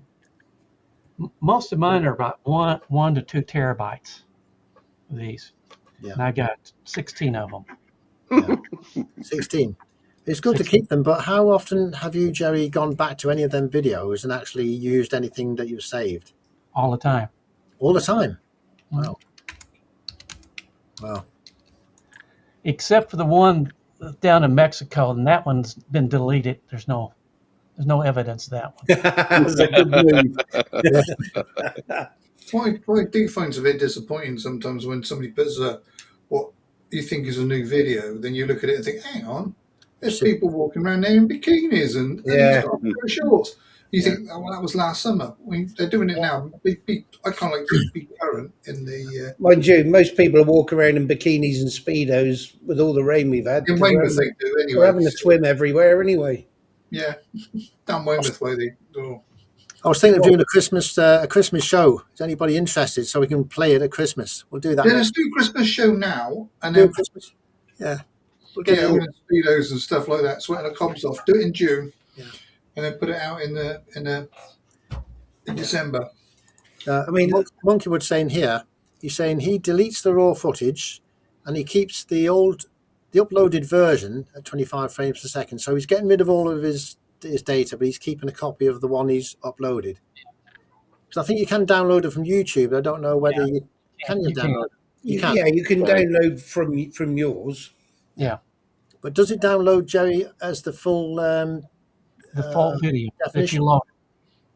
most of mine are about 1 to 2 terabytes of these. Yeah. And I got 16 of them. Yeah. 16. It's good 16. To keep them, but how often have you, Jerry, gone back to any of them videos and actually used anything that you've saved? All the time. All the time? Wow. Wow. Except for the one down in Mexico, and that one's been deleted. There's no evidence of that one. That's a good move. What I do find a bit disappointing sometimes when somebody puts what you think is a new video, then you look at it and think, hang on, there's people walking around there in bikinis and shorts. You think, oh, well, that was last summer. I mean, they're doing it now. I can't like to be current in the. Mind you, most people are walking around in bikinis and speedos with all the rain we've had. In Weymouth, they do anyway. We're having a swim everywhere anyway. Yeah, down Weymouth way they do. I was thinking of doing a Christmas show. Is anybody interested? So we can play it at Christmas. We'll do that. Yeah, let's do a Christmas show now, and then Christmas. Yeah, we'll get all the speedos and stuff like that, sweating the cobs off. Do it in June. Yeah. And then put it out in December. I mean, Monkey was saying here. He's saying he deletes the raw footage, and he keeps the uploaded version at 25 frames per second. So he's getting rid of all of his data, but he's keeping a copy of the one he's uploaded. So I think you can download it from YouTube. I don't know whether you can download. You can. Yeah, you can download from yours. Yeah. But does it download, Jerry, as the full? The full video definition? That you load.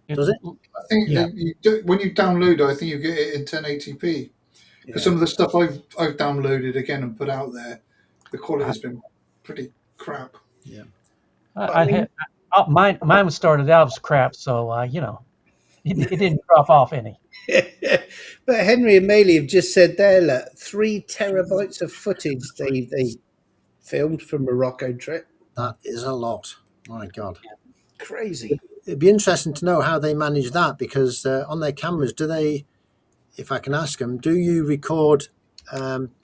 Does it? I think when you download it, I think you get it in 1080p. Because some of the stuff I've downloaded again and put out there, the quality has been pretty crap. Yeah. Mine was started out as crap, so it didn't drop off any. But Henry and Maley have just said there, look, 3 terabytes of footage they filmed from Morocco trip. That is a lot. My God. Crazy. It'd be interesting to know how they manage that, because on their cameras, do they, if I can ask them, do you record,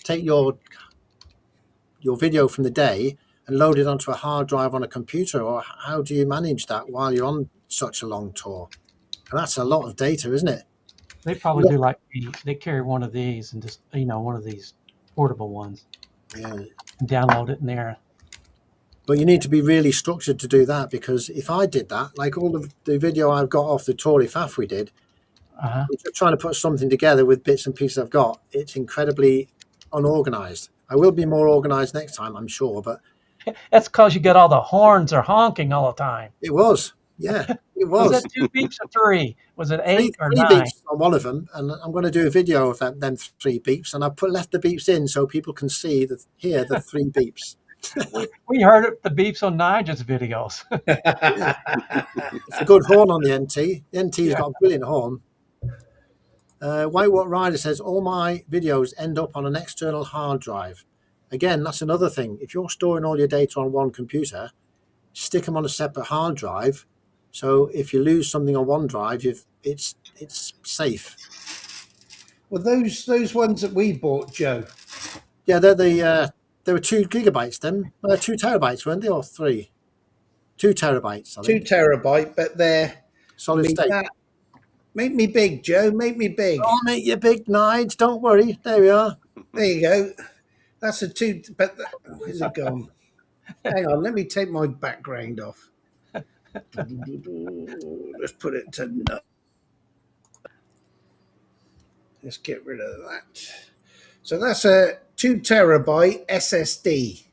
take your video from the day and load it onto a hard drive on a computer, or how do you manage that while you're on such a long tour? And that's a lot of data, isn't it? They probably do like they carry one of these and just one of these portable ones. Yeah. And download it in there. But you need to be really structured to do that, because if I did that, like all of the video I've got off the Tour Faf we did, I'm just trying to put something together with bits and pieces I've got. It's incredibly unorganized. I will be more organized next time, I'm sure, but that's because you got all the horns are honking all the time. It was, yeah, it was. Was it 2 beeps or 3? Was it 8 or 9? 3 beeps on one of them, and I'm going to do a video of them 3 beeps, and I left the beeps in so people can hear the 3 beeps. We heard the beeps on Nigel's videos. It's a good horn on the NT. The NT's got a brilliant horn. Whitewater Rider says, all my videos end up on an external hard drive. Again, that's another thing. If you're storing all your data on one computer, stick them on a separate hard drive. So if you lose something on one drive, it's safe. Well, those ones that we bought, Joe. Yeah, they were 2 gigabytes then. 2 terabytes, weren't they, or 3? 2 terabytes, I think. 2 terabyte, but they're solid state. Make me big, Joe. Make me big. I'll make you big, Nige. Don't worry. There we are. There you go. That's a 2. But where's it gone? Hang on. Let me take my background off. Let's put it to no. let's get rid of that. So that's a 2 terabyte SSD.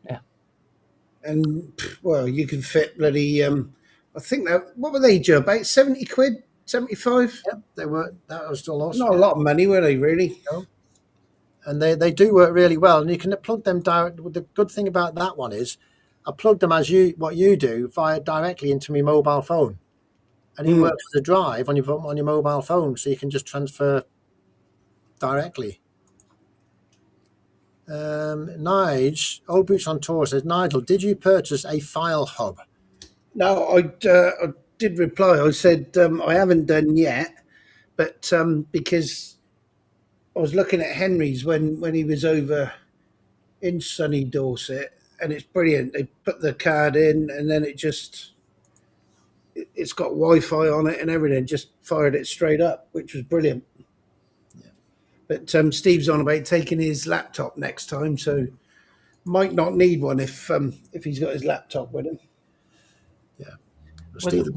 Yeah. And well, you can fit bloody. I think that what were they, Joe? About 70 quid, 75. Yep, they were. That was still awesome. Not a lot of money, were they? Really? No. And they do work really well, and you can plug them direct. The good thing about that one is, I plug them as what you do via directly into my mobile phone, and it works as a drive on your mobile phone, so you can just transfer directly. Nige, Old Boots on Tour says, Nigel, did you purchase a file hub? No, I did reply. I said I haven't done yet, but because I was looking at Henry's when he was over in sunny Dorset, and it's brilliant. They put the card in, and then it's got Wi-Fi on it and everything. Just fired it straight up, which was brilliant. Yeah. But Steve's on about taking his laptop next time, so might not need one if he's got his laptop with him. Yeah. Steve,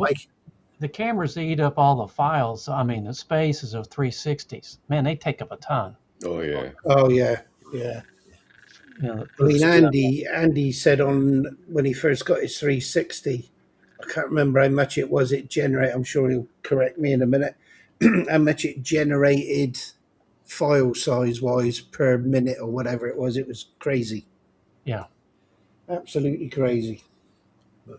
the cameras eat up all the files. I mean, the spaces of 360s. Man, they take up a ton. Oh yeah. Oh yeah, yeah. You know, I mean, Andy said on when he first got his 360, I can't remember how much it was. It generated. I'm sure he'll correct me in a minute. How much it generated file size wise per minute or whatever it was. It was crazy. Yeah, absolutely crazy.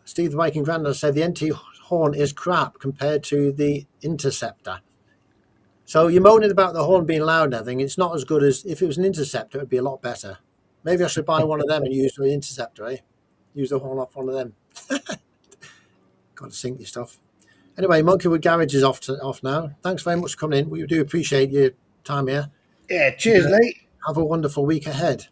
Steve the Viking Grandad said the NT horn is crap compared to the Interceptor. So you're moaning about the horn being loud and everything. It's not as good as if it was an Interceptor. It would be a lot better. Maybe I should buy one of them and use the Interceptor, eh? Use the horn off one of them. Got to sync your stuff. Anyway, Monkeywood Garage is off now. Thanks very much for coming in. We do appreciate your time here. Yeah, cheers, mate. Have a wonderful week ahead.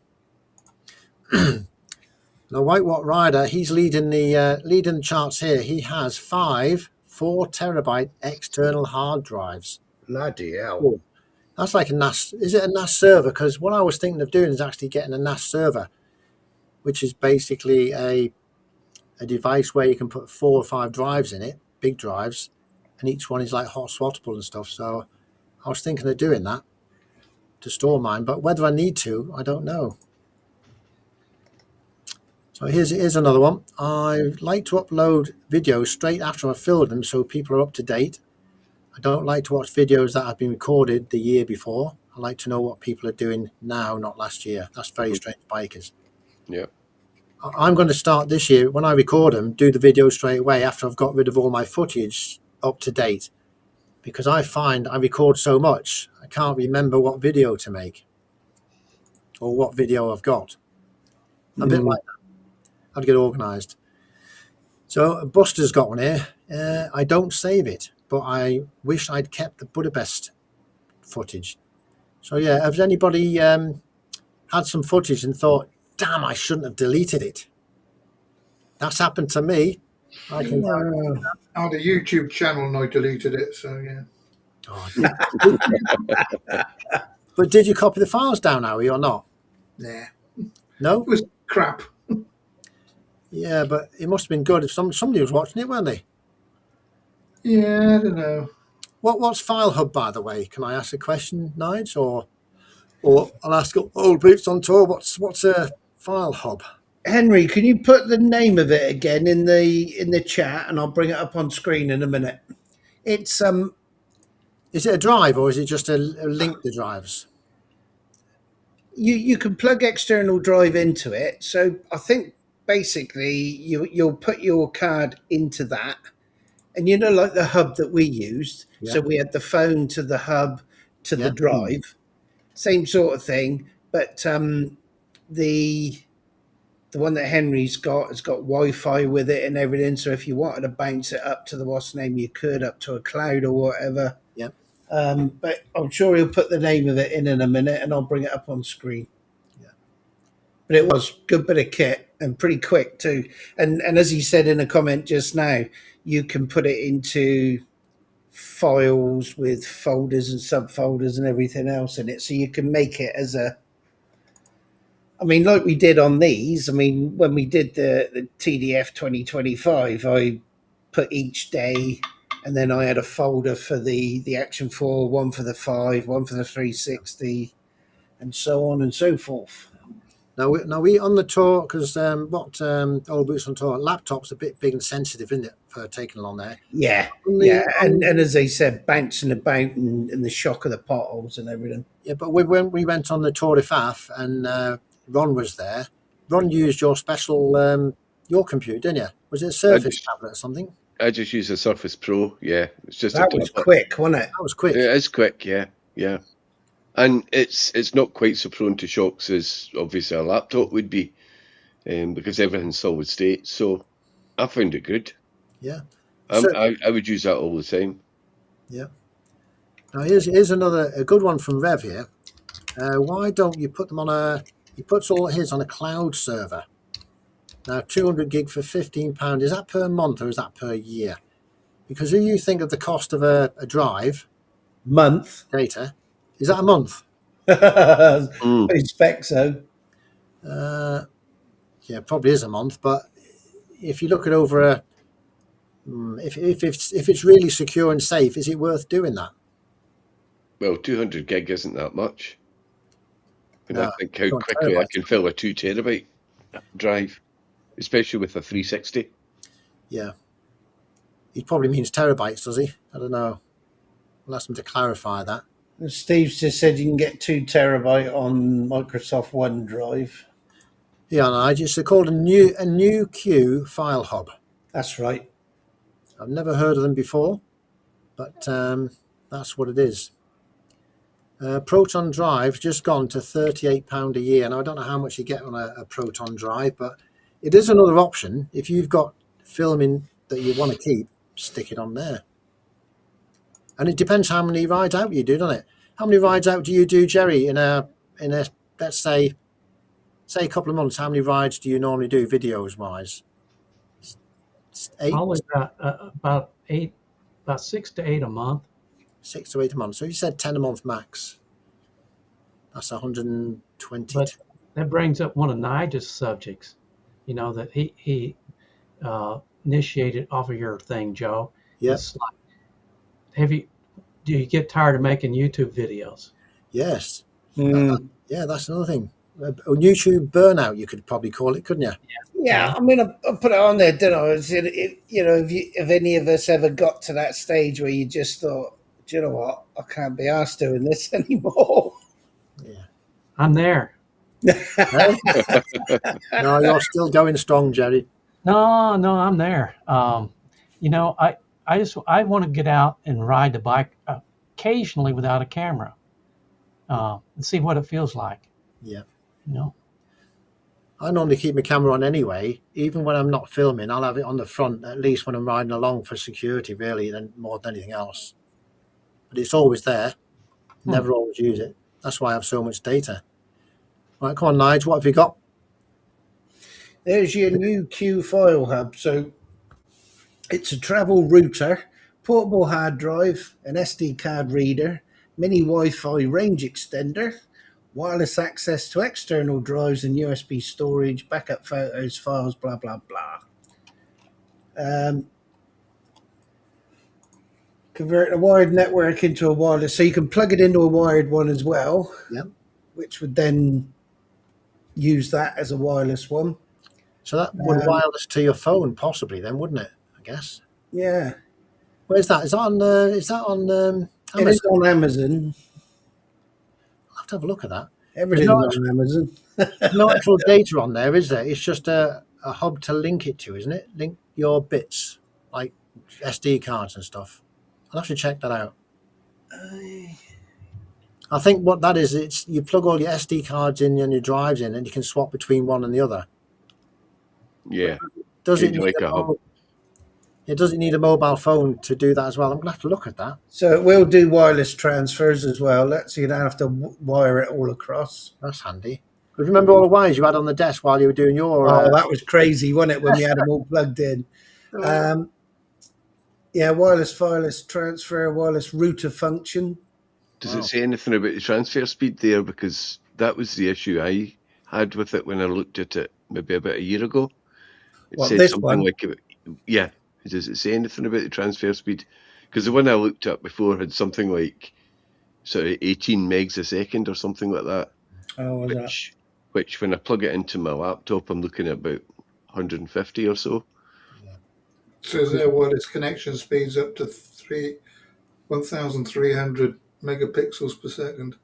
Now, Whitewatt Rider, he's leading the charts here. He has 5 4 terabyte external hard drives. Bloody hell. Oh, that's like a NAS. Is it a NAS server? Because what I was thinking of doing is actually getting a NAS server, which is basically a device where you can put 4 or 5 drives in it, big drives, and each one is like hot swappable and stuff. So I was thinking of doing that to store mine, but whether I need to, I don't know. So here's another one. I like to upload videos straight after I've filmed them so people are up to date. I don't like to watch videos that have been recorded the year before. I like to know what people are doing now, not last year. That's very strange bikers. Yeah. I'm going to start this year, when I record them, do the video straight away after I've got rid of all my footage up to date. Because I find I record so much, I can't remember what video to make or what video I've got. A bit like that. I'd get organised. So Buster's got one here. I don't save it, but I wish I'd kept the Budapest footage. So yeah, has anybody had some footage and thought, damn, I shouldn't have deleted it? That's happened to me. I had a YouTube channel and I deleted it, so yeah. Oh, but did you copy the files down, Harry, or not? Nah. No? It was crap. Yeah, but it must have been good if somebody was watching it, weren't they? Yeah, I don't know. What's File Hub, by the way? Can I ask a question, Nige? Or I'll ask Old Boots on Tour, what's a File Hub? Henry, can you put the name of it again in the chat, and I'll bring it up on screen in a minute. It's Is it a drive or is it just a link to drives? You can plug external drive into it. So I think basically you'll put your card into that, and like the hub that we used. Yeah. So we had the phone to the hub to the drive, same sort of thing. But the one that Henry's got has got Wi-Fi with it and everything. So if you wanted to bounce it up to the what's name, you could, up to a cloud or whatever. Yeah. But I'm sure he'll put the name of it in a minute, and I'll bring it up on screen. Yeah. But it was a good bit of kit and pretty quick too. And as he said in a comment just now, you can put it into files with folders and subfolders and everything else in it. So you can make it as like we did on these. I mean, when we did the TDF 2025, I put each day And then I had a folder for the Action 4, one for the 5, one for the 360, and so on and so forth. Now we on the tour, because what Old Boots on Tour, laptop's a bit big and sensitive, isn't it, for taking along there? Yeah, and as they said, bouncing about and the shock of the potholes and everything. Yeah, but when we went on the Tour de Faf and Ron was there, Ron used your special your computer, didn't you? Was it a Surface tablet or something? I just use a Surface Pro. Yeah, it's just that was quick, wasn't it? That was quick. It is quick. Yeah. And it's not quite so prone to shocks as obviously a laptop would be, because everything's solid state. So I found it good. Yeah. I would use that all the time. Yeah. Now here's a good one from Rev here. Why don't you put them on he puts all his on a cloud server. Now 200 gig for £15, is that per month or is that per year? Because if you think of the cost of a drive month data, is that a month? I expect so. Yeah, probably is a month. But if you look at over if it's really secure and safe, is it worth doing that? Well, 200 gig isn't that much. And I think how quickly terabytes. I can fill a 2 terabyte drive, especially with a 360. Yeah. He probably means terabytes, does he? I don't know. We'll ask him to clarify that. Steve's just said you can get 2 terabyte on Microsoft OneDrive. Yeah, no, it's called a new Q file hub. That's right. I've never heard of them before, but that's what it is. Proton Drive's just gone to £38 a year. Now I don't know how much you get on a Proton Drive, but it is another option. If you've got filming that you want to keep, stick it on there. And it depends how many rides out you do, doesn't it? How many rides out do you do, Jerry, in a let's say a couple of months? How many rides do you normally do videos wise? 8? Probably about 6 to 8 a month. 6 to 8 a month. So you said 10 a month max. That's 120. But that brings up one of Nigel's subjects. You know, that he initiated off of your thing, Joe. Yes. Like, do you get tired of making YouTube videos? Yes. Yeah, that's another thing. A YouTube burnout, you could probably call it, couldn't you? Yeah, I mean, I put it on there, didn't I? If any of us ever got to that stage where you just thought, do you know what? I can't be asked doing this anymore. Yeah. I'm there. No, you're still going strong, Jerry. No, I'm there. You know, I want to get out and ride the bike occasionally without a camera, and see what it feels like. Yeah. You know, I normally keep my camera on anyway. Even when I'm not filming, I'll have it on the front, at least when I'm riding along for security, really, than more than anything else. But it's always there. Never always use it. That's why I have so much data. Right, come on, Nigel, what have you got? There's your new Q file hub. So it's a travel router, portable hard drive, an SD card reader, mini Wi-Fi range extender, wireless access to external drives and USB storage, backup photos, files, blah, blah, blah. Convert a wired network into a wireless, so you can plug it into a wired one as well. Yep. Which would then use that as a wireless one. So that would wireless to your phone, possibly, then, wouldn't it? I guess. Yeah. Where's that? Is that on? Amazon? It is on Amazon. I'll have to have a look at that. Everything's on Amazon. No actual data on there, is there? It's just a hub to link it to, isn't it? Link your bits, like SD cards and stuff. I'll have to check that out. I think what that is, it's you plug all your SD cards in and your drives in, and you can swap between one and the other. Yeah. Does it like a hub? It doesn't need a mobile phone to do that as well. I'm going to have to look at that. So it will do wireless transfers as well. So you don't have to wire it all across. That's handy. But remember all the wires you had on the desk while you were doing your... that was crazy, wasn't it, when we had them all plugged in? Yeah, wireless transfer, wireless router function. Does it say anything about the transfer speed there? Because that was the issue I had with it when I looked at it maybe about a year ago. It said this something one? like, yeah. Does it say anything about the transfer speed? Because the one I looked at before had something like sort of 18 megs a second or something like that. Oh, was that? Which when I plug it into my laptop, I'm looking at about 150 or so. So their wireless connection speeds up to 1,300 megapixels per second.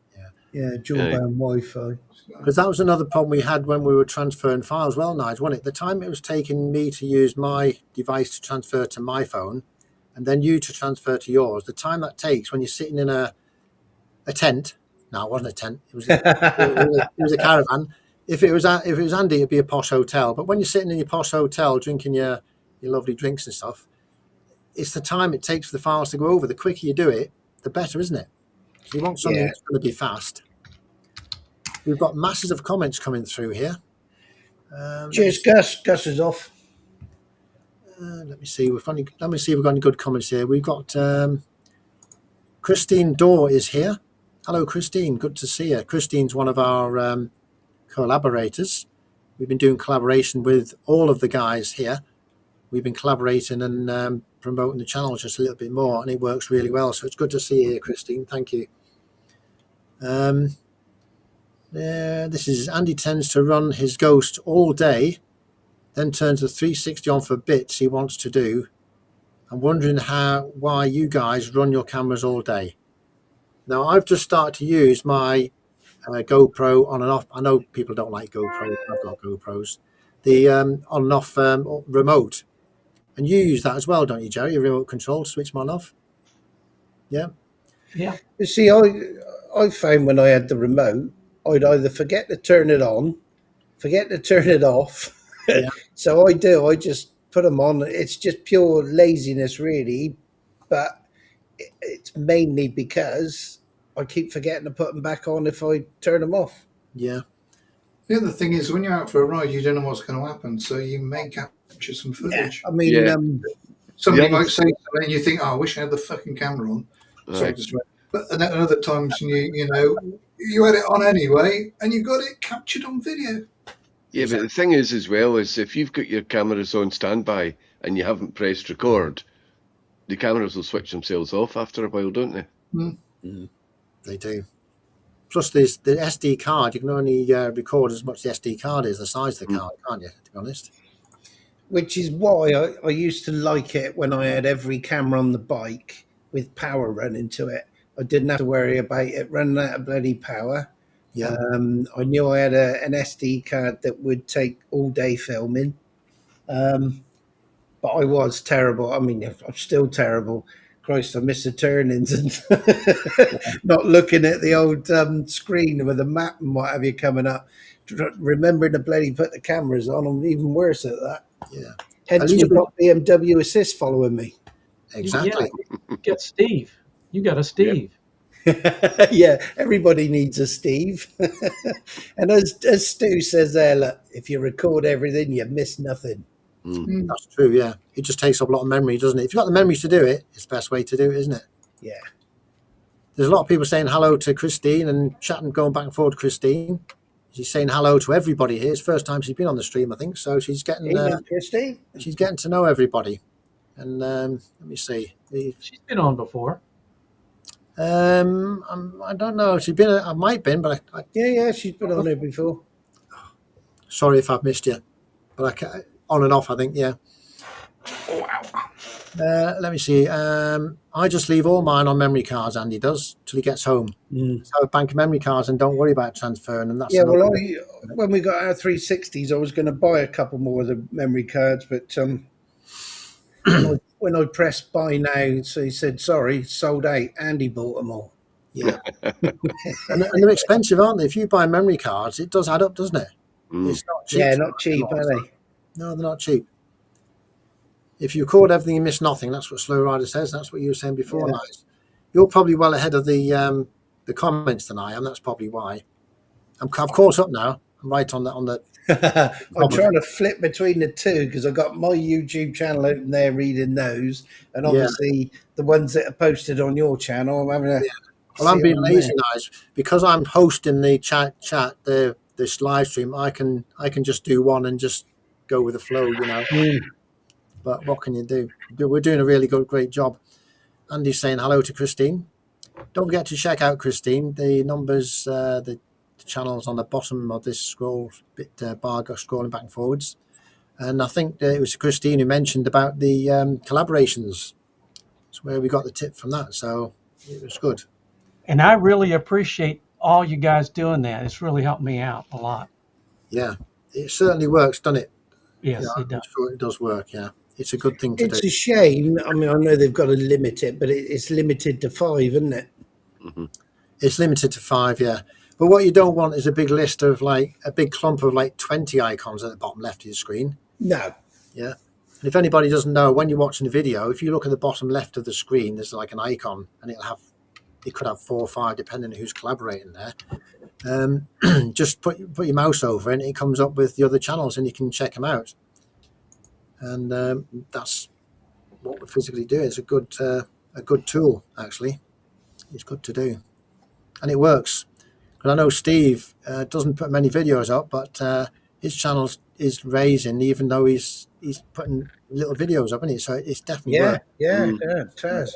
Yeah, dual band Wi-Fi. Because that was another problem we had when we were transferring files. Well, Nigel, wasn't it? The time it was taking me to use my device to transfer to my phone, and then you to transfer to yours, the time that takes when you're sitting in a tent. No, it wasn't a tent. It was a caravan. If it was Andy, it'd be a posh hotel. But when you're sitting in your posh hotel drinking your lovely drinks and stuff, it's the time it takes for the files to go over. The quicker you do it, the better, isn't it? So you want something that's going to be fast. We've got masses of comments coming through here. Cheers, Gus. Gus is off. Let me see. We've got any good comments here. We've got Christine Dorr is here. Hello, Christine. Good to see you. Christine's one of our collaborators. We've been doing collaboration with all of the guys here. We've been collaborating and promoting the channel just a little bit more, and it works really well. So it's good to see you here, Christine. Thank you. This is Andy tends to run his Ghost all day, then turns the 360 on for bits he wants to do. I'm wondering why you guys run your cameras all day. Now, I've just started to use my GoPro on and off. I know people don't like GoPros. I've got GoPros. The on and off remote. And you use that as well, don't you, Jerry? Your remote control to switch them on and off? Yeah. Yeah. You see, I found when I had the remote, I'd either forget to turn it on, forget to turn it off. Yeah. So I just put them on. It's just pure laziness, really. But it's mainly because I keep forgetting to put them back on if I turn them off. Yeah. The other thing is, when you're out for a ride, you don't know what's going to happen, so you may capture some footage. I mean, somebody might say something and you think, "Oh, I wish I had the fucking camera on." Right. But then at other times, you had it on anyway, and you got it captured on video. Yeah, but the thing is, as well, is if you've got your cameras on standby and you haven't pressed record, the cameras will switch themselves off after a while, don't they? Mm. They do. Plus, there's the SD card. You can only record as much as the SD card is, the size of the card, can't you, to be honest? Which is why I used to like it when I had every camera on the bike with power running to it. I didn't have to worry about it running out of bloody power. Yeah. I knew I had an SD card that would take all day filming. But I was terrible. I mean, I'm still terrible. Christ, I miss the turnings and not looking at the old screen with a map and what have you coming up. Remembering to bloody put the cameras on, I'm even worse at that. Yeah. Hence, we've got BMW Assist following me. Exactly. Yeah, get Steve. You got a Steve. Yeah, everybody needs a Steve. And as Stu says there, look, if you record everything, you miss nothing. That's true, yeah. It just takes up a lot of memory, doesn't it? If you've got the memories to do it, it's the best way to do it, isn't it? Yeah. There's a lot of people saying hello to Christine and chatting, going back and forth to Christine. She's saying hello to everybody here. It's the first time she's been on the stream, I think. So she's getting Christine. She's getting to know everybody. And let me see. She's been on before. I don't know. She's been. I might been, but Yeah, she's been on there before. Sorry if I've missed you, but on and off, I think. Yeah. Let me see. I just leave all mine on memory cards. Andy does till he gets home. So I bank of memory cards and don't worry about transferring. And that's when we got our 360s, I was going to buy a couple more of the memory cards, but when I pressed buy now, so he said sorry, sold out. Andy bought them all. Yeah, and they're expensive, aren't they? If you buy memory cards, it does add up, doesn't it? It's not cheap. Yeah, not cheap, are they? No, they're not cheap. If you record everything, you miss nothing. That's what Slow Rider says. That's what you were saying before, Yeah. Nice. You're probably well ahead of the comments than I am. That's probably why. I've caught up now. I'm right on the. I'm trying to flip between the two because I've got my YouTube channel open there reading those, and obviously the ones that are posted on your channel. I'm having Well, I'm being lazy, Nice, because I'm hosting the chat this live stream. I can just do one and just go with the flow, you know. But what can you do? We're doing a really great job. Andy's saying hello to Christine. Don't forget to check out Christine. The numbers, the channels on the bottom of this scroll bit bar scrolling back and forwards. And I think it was Christine who mentioned about the collaborations. That's where we got the tip from that. So it was good. And I really appreciate all you guys doing that. It's really helped me out a lot. Yeah, it certainly works, doesn't it? Yes, Yeah, it does. I'm sure it does work. Yeah, it's a good thing to It's do. a shame. I mean, I know they've got to limit it, but it's limited to 5, isn't it? Mm-hmm. It's limited to 5, yeah. But what you don't want is a big list of like a big clump of like 20 icons at the bottom left of your screen. No. Yeah. And if anybody doesn't know, when you're watching a video, if you look at the bottom left of the screen, there's like an icon, and it could have 4 or 5 depending on who's collaborating there. Just put your mouse over it, and it comes up with the other channels, and you can check them out. And that's what we physically do. It's a good tool, actually. It's good to do, and it works. Because I know Steve doesn't put many videos up, but his channel is raising, even though he's putting little videos up, isn't he? So it's definitely work. Yeah, it has.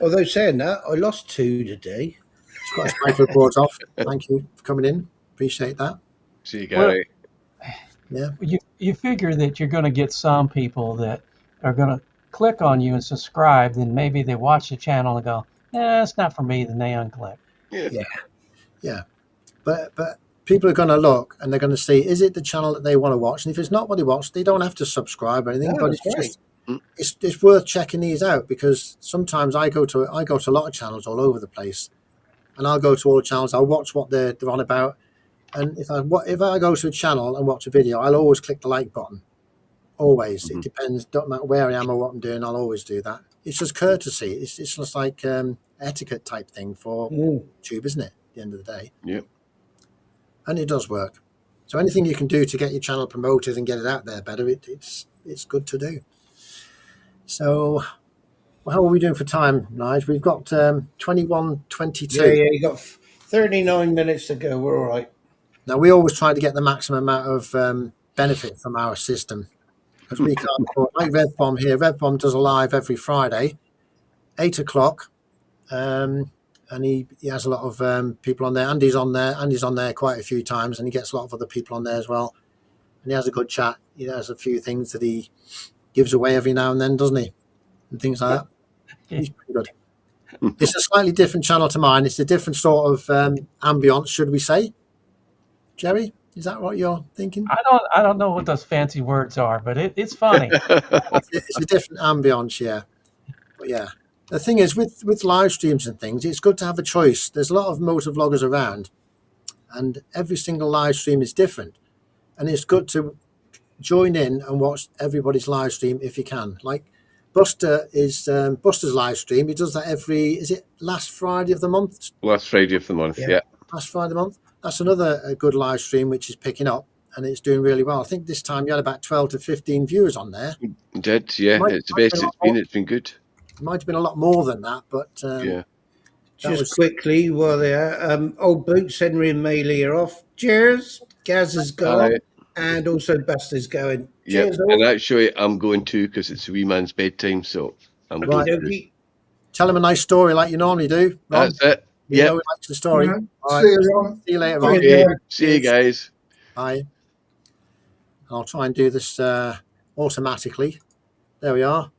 Although saying that, I lost 2 today. Scottish Bike Reports off. Thank you for coming in. Appreciate that. See you, Gary. Yeah. You figure that you're going to get some people that are going to click on you and subscribe, then maybe they watch the channel and go, it's not for me, then they unclick. Yeah. But people are going to look and they're going to see, is it the channel that they want to watch? And if it's not what they watch, they don't have to subscribe or anything. No, but that's it's right. just it's worth checking these out, because sometimes I go to a lot of channels all over the place, and I'll go to all the channels. I'll watch what they're on about, and if I go to a channel and watch a video, I'll always click the like button. Always. It depends. Don't matter where I am or what I'm doing. I'll always do that. It's just courtesy. It's just like etiquette type thing for YouTube, isn't it? At the end of the day. Yep. And it does work. So anything you can do to get your channel promoted and get it out there better, it's good to do. So, how are we doing for time, Nige? We've got 21:22. Yeah, you got 39 minutes to go. We're all right. Now, we always try to get the maximum amount of benefit from our system, because we can't afford, like RevBomb here. RevBomb does a live every Friday, 8 o'clock. And he has a lot of people on there. Andy's on there quite a few times, and he gets a lot of other people on there as well. And he has a good chat. He has a few things that he gives away every now and then, doesn't he? And things like that. He's pretty good. It's a slightly different channel to mine. It's a different sort of ambience, should we say? Jerry, is that what you're thinking? I don't know what those fancy words are, but it's funny. It's a different ambience, yeah. But yeah. The thing is, with live streams and things, it's good to have a choice. There's a lot of motovloggers around, and every single live stream is different. And it's good to join in and watch everybody's live stream if you can. Like Buster is Buster's live stream. He does that is it last Friday of the month? Last Friday of the month, yeah. Last Friday of the month. That's another good live stream which is picking up, and it's doing really well. I think this time you had about 12 to 15 viewers on there. It did, yeah. It's the best it's been. It's been good. It might have been a lot more than that, but yeah. Just quickly, while they're Old Boots, Henry and Maylee are off. Cheers. Gaz has gone, and also Buster's going. Cheers, and actually, I'm going too, because it's a wee man's bedtime, so I'm going to. Tell him a nice story like you normally do, Ron. That's it. You know he likes the story. All right. See you, Ron. See you later, Ron. Okay. See you guys. Bye. I'll try and do this automatically. There we are.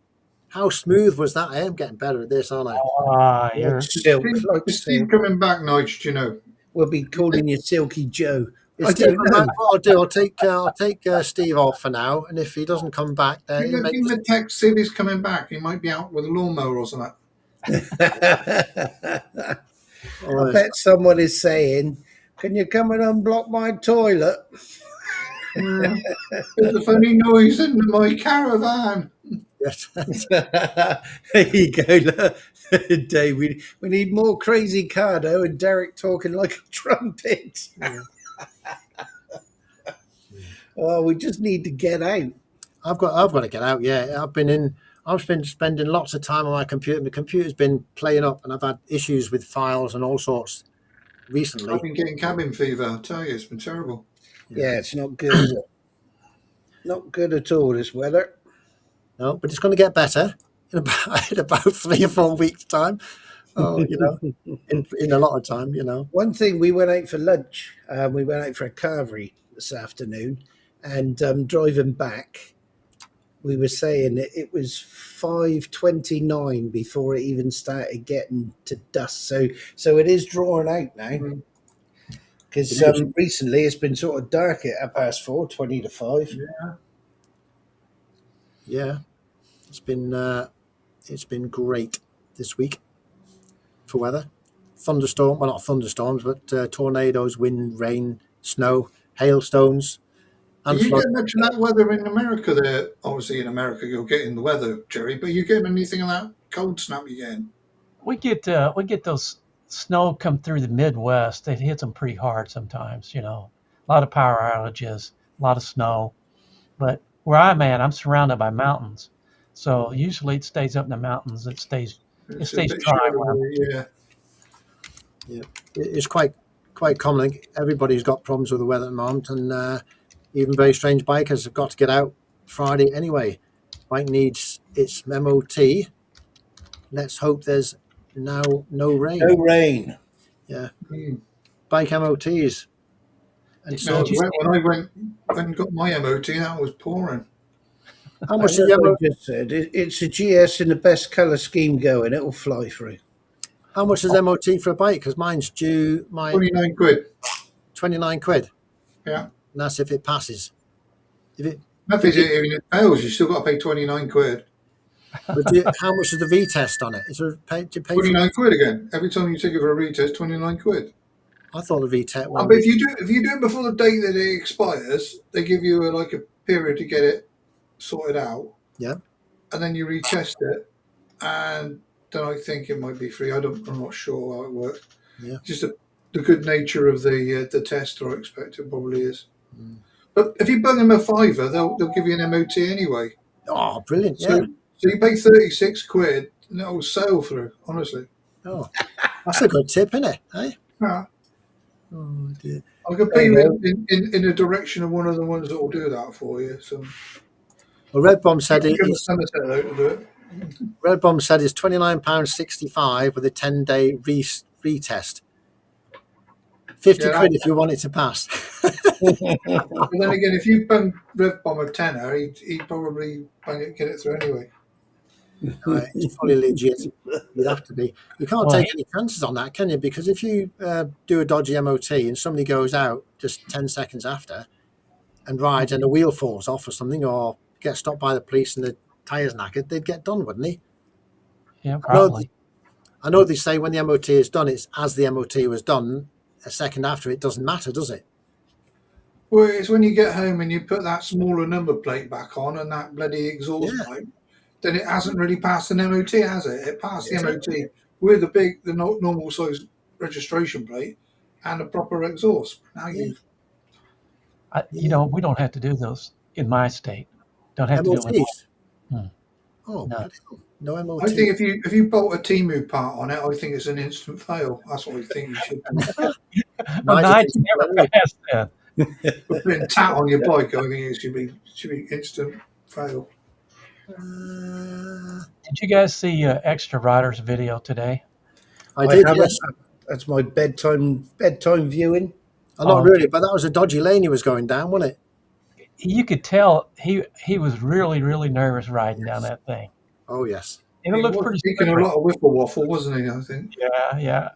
How smooth was that? I'm getting better at this, aren't I? You're silk. Is Steve coming back, Nige? Do you know? We'll be calling you Silky Joe. I don't know. What I'll do, I'll take Steve off for now, and if he doesn't come back, then Give him a text, see if he's coming back. He might be out with a lawnmower or something. I bet someone is saying, "Can you come and unblock my toilet?" There's a funny noise in my caravan. Yes. There you go, Dave. We need more crazy Cardo and Derek talking like a trumpet. Oh, we just need to get out. I've got to get out. Yeah, I've been spending lots of time on my computer. My computer's been playing up, and I've had issues with files and all sorts recently. I've been getting cabin fever. I tell you, it's been terrible. Yeah, it's not good. Is it? Not good at all, this weather. No, but it's going to get better. in about 3 or 4 weeks' time. Oh, in a lot of time, One thing, we went out for lunch. We went out for a carvery this afternoon, and driving back, we were saying that it was 5:29 before it even started getting to dusk. So it is drawing out now. Because recently it's been sort of dark at 4:30, 20 to 5. Yeah, it's been great this week for weather. Thunderstorm, well, not thunderstorms, but tornadoes, wind, rain, snow, hailstones, and Do you flood. get much of that weather in America there? Obviously, in America, you're getting the weather, Jerry, but you getting anything of that cold snap you're getting? We get those snow come through the Midwest. It hits them pretty hard sometimes. A lot of power outages, a lot of snow. But where I'm at, I'm surrounded by mountains, so usually it stays up in the mountains. It stays It's a dry. bit shorter, Yeah, it's quite common. Everybody's got problems with the weather at the moment, and even very strange bikers have got to get out Friday anyway. Bike needs its MOT. Let's hope there's now no rain. No rain. Yeah, bike MOTs. And No, so, when I went and got my MOT, that was pouring. how much As is the I MOT? just said, it's a GS in the best colour scheme going. It'll fly through. How much is MOT for a bike? Because mine's due 29 quid. 29 quid. Yeah. And that's if it passes. If it fails, you still got to pay 29 quid. But how much is the V-test on it? Is there do you pay 29 quid again. Every time you take it for a retest, 29 quid. I thought the V-test. But if you do it before the date that it expires, they give you a period to get it sorted out. Yeah. And then you retest it, and then I think it might be free. I'm not sure how it works. Yeah. Just the good nature of the test, I expect it probably is. But if you bung them a fiver, they'll give you an MOT anyway. Oh, brilliant! So you pay 36 quid, and it'll sail through. Honestly. Oh, that's a good tip, isn't it? Eh? Yeah. Oh dear. I could put you in the direction of one of the ones that will do that for you. So. Well, Red Bomb said Red Bomb said it's £29.65 with a 10-day retest. 50 quid if you want it to pass. But then again, if you bung Red Bomb a tenner, he'd probably get it through anyway. It's fully legit. You'd have to be. You can't take any chances on that, can you? Because if you do a dodgy MOT and somebody goes out just 10 seconds after and rides and the wheel falls off or something, or gets stopped by the police and the tyres knackered, they'd get done, wouldn't they? Yeah, probably. I know they say when the MOT is done, it's as the MOT was done. A second after, it doesn't matter, does it? Well, it's when you get home and you put that smaller number plate back on and that bloody exhaust pipe, then it hasn't really passed an MOT, has it? It passed the MOT with the normal size registration plate and a proper exhaust. Now we don't have to do those in my state. Don't have MOTs? to do it. Oh, no MOT. I think if you bolt a Temu part on it, I think it's an instant fail. That's what I think you should do. Nigel's never passed that. Putting tat on your bike, I think it should be instant fail. Did you guys see Extra Riders video today? I did. Yes. That's my bedtime viewing. Not really, but that was a dodgy lane he was going down, wasn't it? You could tell he was really, really nervous riding down that thing. Oh yes. And it looked pretty speaking a lot of whiffle waffle, wasn't he? I think. Yeah.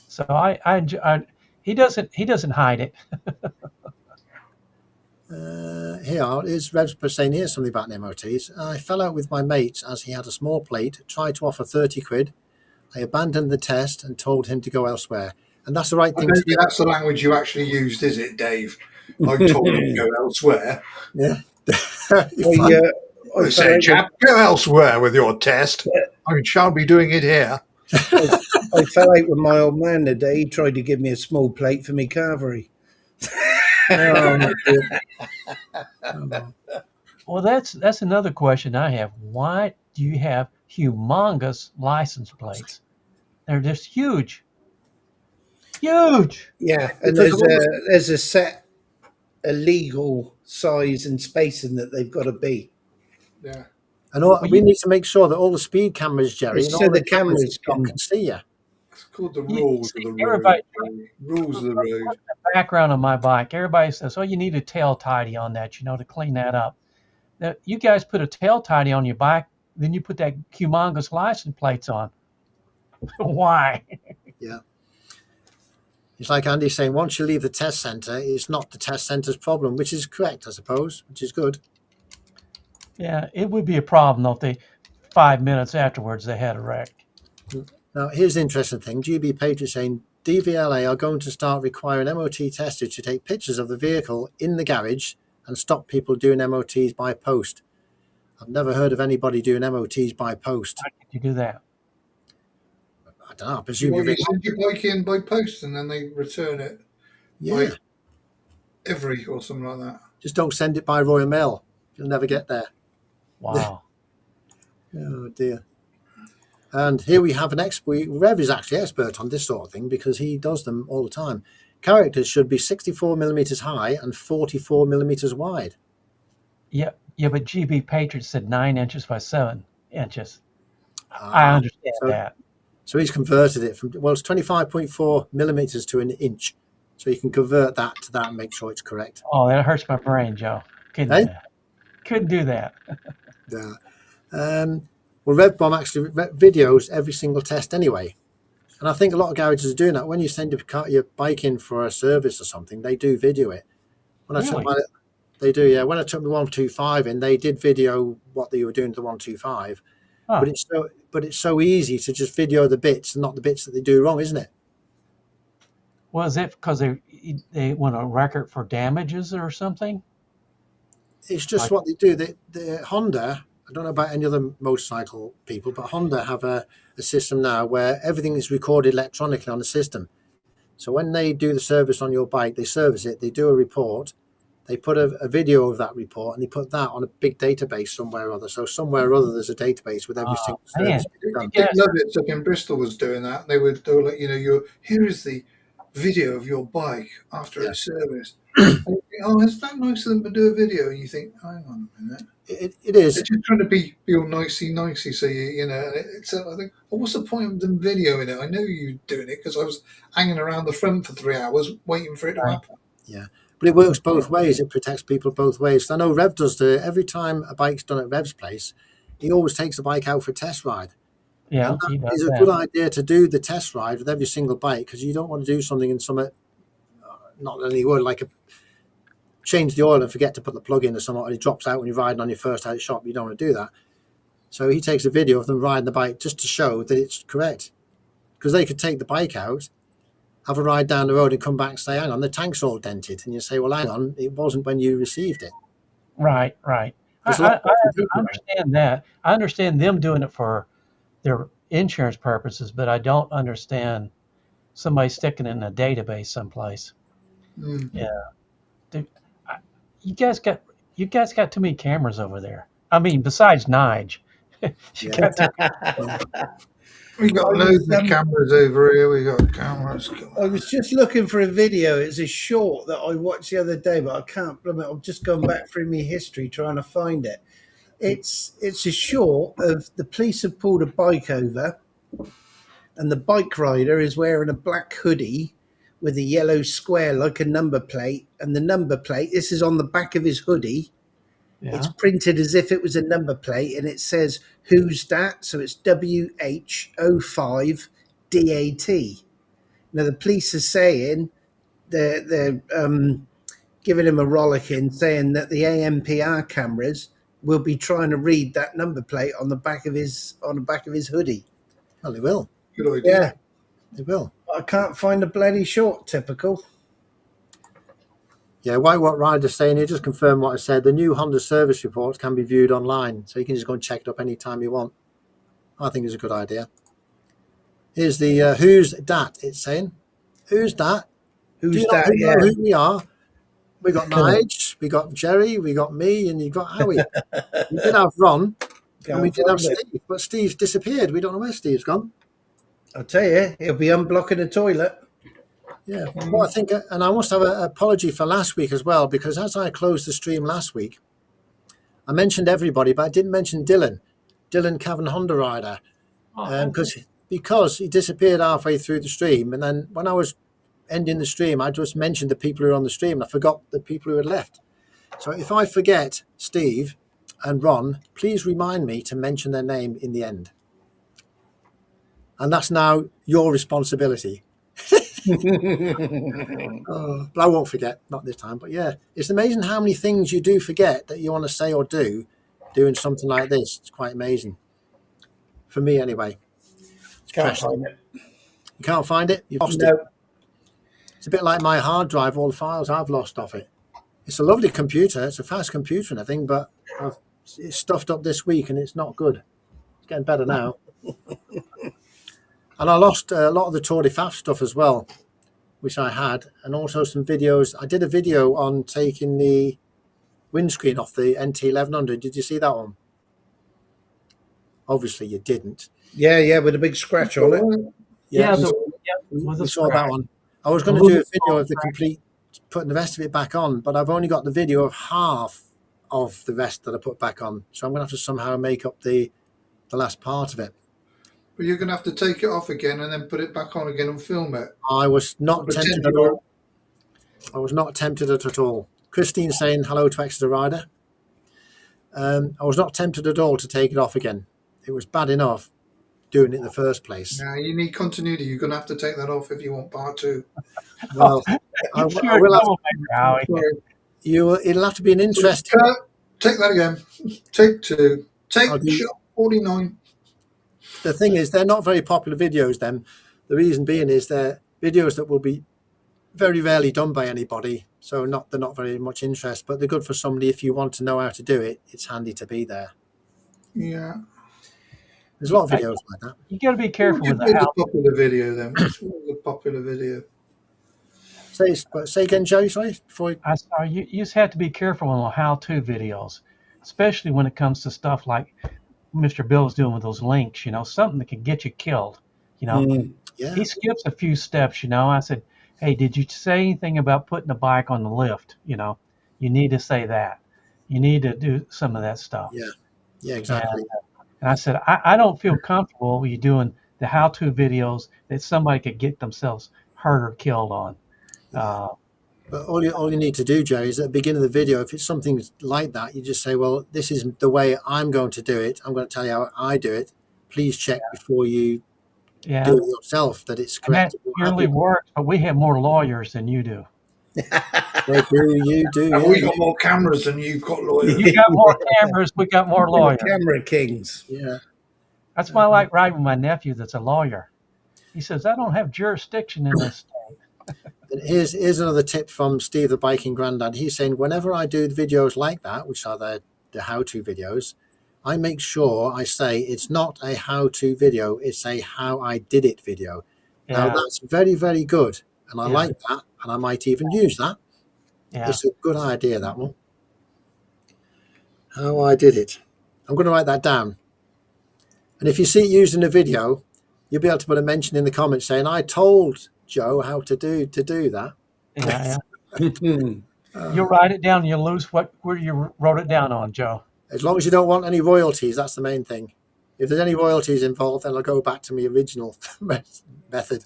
So I enjoy. He doesn't hide it. Here's Revs saying here's something about the MOTs. I fell out with my mates as he had a small plate, tried to offer 30 quid. I abandoned the test and told him to go elsewhere. And that's the right thing to do. That's the language you actually used, is it, Dave? I told him to go elsewhere. Yeah. I said, chap, go elsewhere with your test. I shan't be doing it here. I fell out with my old man the day. He tried to give me a small plate for me carvery. Well, that's another question I have. Why do you have humongous license plates? They're just huge. Yeah, and there's a set illegal size and spacing that they've got to be. Yeah. And Well, we need to make sure that all the speed cameras, Jerry, It's and so all the the cameras cameras can see you. It's called the You rules see, of the road. everybody, Jerry. Rules of the road. the background of my bike, everybody says, "Oh, you need a tail tidy on that, to clean that up." Now, you guys put a tail tidy on your bike, then you put that humongous license plates on. Why? Yeah. It's like Andy saying, once you leave the test centre, it's not the test centre's problem, which is correct, I suppose, which is good. Yeah, it would be a problem though if 5 minutes afterwards they had a wreck. Now, here's the interesting thing. GB Patriot saying, DVLA are going to start requiring MOT testers to take pictures of the vehicle in the garage and stop people doing MOTs by post. I've never heard of anybody doing MOTs by post. Why can't you do that? I don't know. I presume You you send your bike in by post and then they return it yeah. every or something like that. Just don't send it by Royal Mail. You'll never get there. Wow. Oh, dear. And here we have an expert. Rev is actually expert on this sort of thing because he does them all the time. Characters should be 64 millimeters high and 44 millimeters wide. Yeah, but GB Patriot said 9 inches by 7 inches. I understand that. So he's converted it from, well, it's 25.4 millimeters to an inch. So you can convert that to that and make sure it's correct. Oh, that hurts my brain, Joe. Couldn't do that. Yeah. Well, RevBomb actually videos every single test anyway. And I think a lot of garages are doing that. When you send your bike in for a service or something, they do video it. When I took they do, yeah. When I took the 125 in, they did video what they were doing to the 125. Huh. But it's so easy to just video the bits and not the bits that they do wrong, isn't it? Well, is it because they want a record for damages or something? It's just what they do. The Honda, I don't know about any other motorcycle people, but Honda have a system now where everything is recorded electronically on the system. So when they do the service on your bike, they service it, they do a report, they put a video of that report, and they put that on a big database somewhere or other. So somewhere or other, there's a database with every single service you've done. Dick Lovitz up in Bristol was doing that. They were like, here is the video of your bike after it's serviced. And you think, oh, is that nice of them to do a video? And you think, hang on a minute. It is. They're just trying to be all nicey, so I think, well, what's the point of them videoing it? I know you're doing it because I was hanging around the front for 3 hours waiting for it to happen. Yeah, but it works both ways. It protects people both ways. I know Rev does every time a bike's done at Rev's place, he always takes the bike out for a test ride. Yeah, and that is a good idea to do the test ride with every single bike because you don't want to do something in some, not that he would, like change the oil and forget to put the plug in or something, and it drops out when you're riding on your first out shop. You don't want to do that. So he takes a video of them riding the bike just to show that it's correct. Because they could take the bike out, have a ride down the road and come back and say, hang on, the tank's all dented. And you say, well, hang on, it wasn't when you received it. Right. I understand that. I understand them doing it for their insurance purposes, but I don't understand somebody sticking it in a database someplace. Yeah. You guys got too many cameras over there. I mean, besides Nige. We got loads of cameras over here. We got cameras. I was just looking for a video. It's a short that I watched the other day, but I can't. I've just gone back through my history trying to find it. It's a short of the police have pulled a bike over, and the bike rider is wearing a black hoodie with a yellow square like a number plate, and the number plate, this is on the back of his hoodie. Yeah. It's printed as if it was a number plate, and it says, who's that? So it's WH05DAT. Now, the police are saying, they're giving him a rollicking, saying that the AMPR cameras will be trying to read that number plate on the back of his hoodie. Well, they will. Good idea. Yeah. They will. I can't find a bloody short, typical. Yeah, what Ryder's saying here, just confirm what I said. The new Honda service reports can be viewed online, so you can just go and check it up anytime you want. I think it's a good idea. Here's the who's dat, it's saying. Who's dat? Who's that? Yeah. Know who we are? We got Nige, we got Jerry, we got me, and you got Howie. We did have Ron, and we did have Steve, but Steve's disappeared. We don't know where Steve's gone. I'll tell you, he'll be unblocking the toilet. Yeah, well, I think, and I must have an apology for last week as well, because as I closed the stream last week, I mentioned everybody, but I didn't mention Dylan. Dylan Cavan Honda rider, Oh, because he disappeared halfway through the stream, and then when I was ending the stream, I just mentioned the people who were on the stream, and I forgot the people who had left. So if I forget Steve and Ron, please remind me to mention their name in the end. And that's now your responsibility. But I won't forget, not this time. But yeah, it's amazing how many things you do forget that you want to say or do doing something like this. It's quite amazing. For me, anyway. Can't find it. You can't find it? You've lost it. It's a bit like my hard drive, all the files I've lost off it. It's a lovely computer. It's a fast computer and everything, but it's stuffed up this week and it's not good. It's getting better now. And I lost a lot of the Tour de Faf stuff as well, which I had, and also some videos. I did a video on taking the windscreen off the NT1100. Did you see that one? Obviously you didn't. Yeah, with a big scratch on it. yeah, We saw that one. I was going to do a video of the complete, putting the rest of it back on, but I've only got the video of half of the rest that I put back on. So I'm going to have to somehow make up the last part of it. But you're going to have to take it off again and then put it back on again and film it. I was not tempted at all. I was not tempted at all. Christine saying hello to Exeter Rider. I was not tempted at all to take it off again. It was bad enough doing it in the first place. Now you need continuity. You're going to have to take that off if you want part 2. Well, I will have, it'll have to be an interesting. Take that again. Take 2. Take shot 49. The thing is, they're not very popular videos, them. The reason being is they're videos that will be very rarely done by anybody. So they're not very much interest, but they're good for somebody if you want to know how to do it. It's handy to be there. Yeah. There's a lot of videos like that. You got to be careful with the popular video then. It's a popular video. Say again, Joe, sorry. You just have to be careful on how-to videos, especially when it comes to stuff like Mr. Bill is doing with those links, something that can get you killed, Yeah. He skips a few steps, I said, hey, did you say anything about putting the bike on the lift? You need to say that. You need to do some of that stuff. Yeah, exactly. And I said, I don't feel comfortable with you doing the how-to videos that somebody could get themselves hurt or killed on. But all you need to do, Jerry, is at the beginning of the video, if it's something like that, you just say, well, this is the way I'm going to do it. I'm going to tell you how I do it. Please check before you do it yourself that it's correct. And that really works, but we have more lawyers than you do. You do. Yeah. We got more cameras than you've got lawyers. You got more cameras, we got more lawyers. Camera kings. Yeah. That's why I like riding with my nephew that's a lawyer. He says, I don't have jurisdiction in this state. And here's another tip from Steve the Biking Grandad. He's saying whenever I do videos like that, which are the how-to videos, I make sure I say it's not a how-to video, it's a how I did it video. Now that's very, very good. And I like that. And I might even use that. Yeah. It's a good idea, that one. How I did it. I'm going to write that down. And if you see it used in a video, you'll be able to put a mention in the comments saying, I told Joe how to do that. Yeah. You'll write it down and you'll lose where you wrote it down on, Joe. As long as you don't want any royalties, that's the main thing. If there's any royalties involved, then I'll go back to my original method.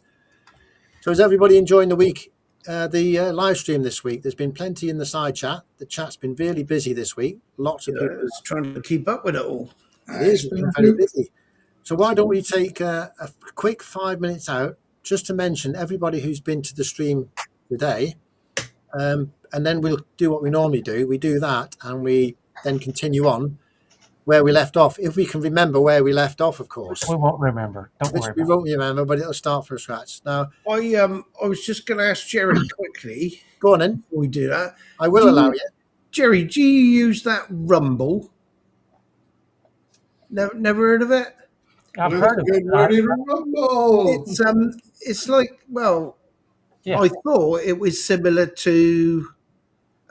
So is everybody enjoying the week? The live stream this week? There's been plenty in the side chat. The chat's been really busy this week. Lots of people trying to keep up with it all. It is been very busy. So why don't we take a quick 5 minutes out just to mention everybody who's been to the stream today, and then we'll do what we normally do. We do that, and we then continue on where we left off. If we can remember where we left off, of course. We won't remember. Don't worry. We won't remember, but it'll start from scratch. Now, I was just going to ask Jerry quickly. Go on then. Before we do that, I will allow you. Jerry, do you use that Rumble? Never heard of it? I've heard of it. Rumble. It's like, I thought it was similar to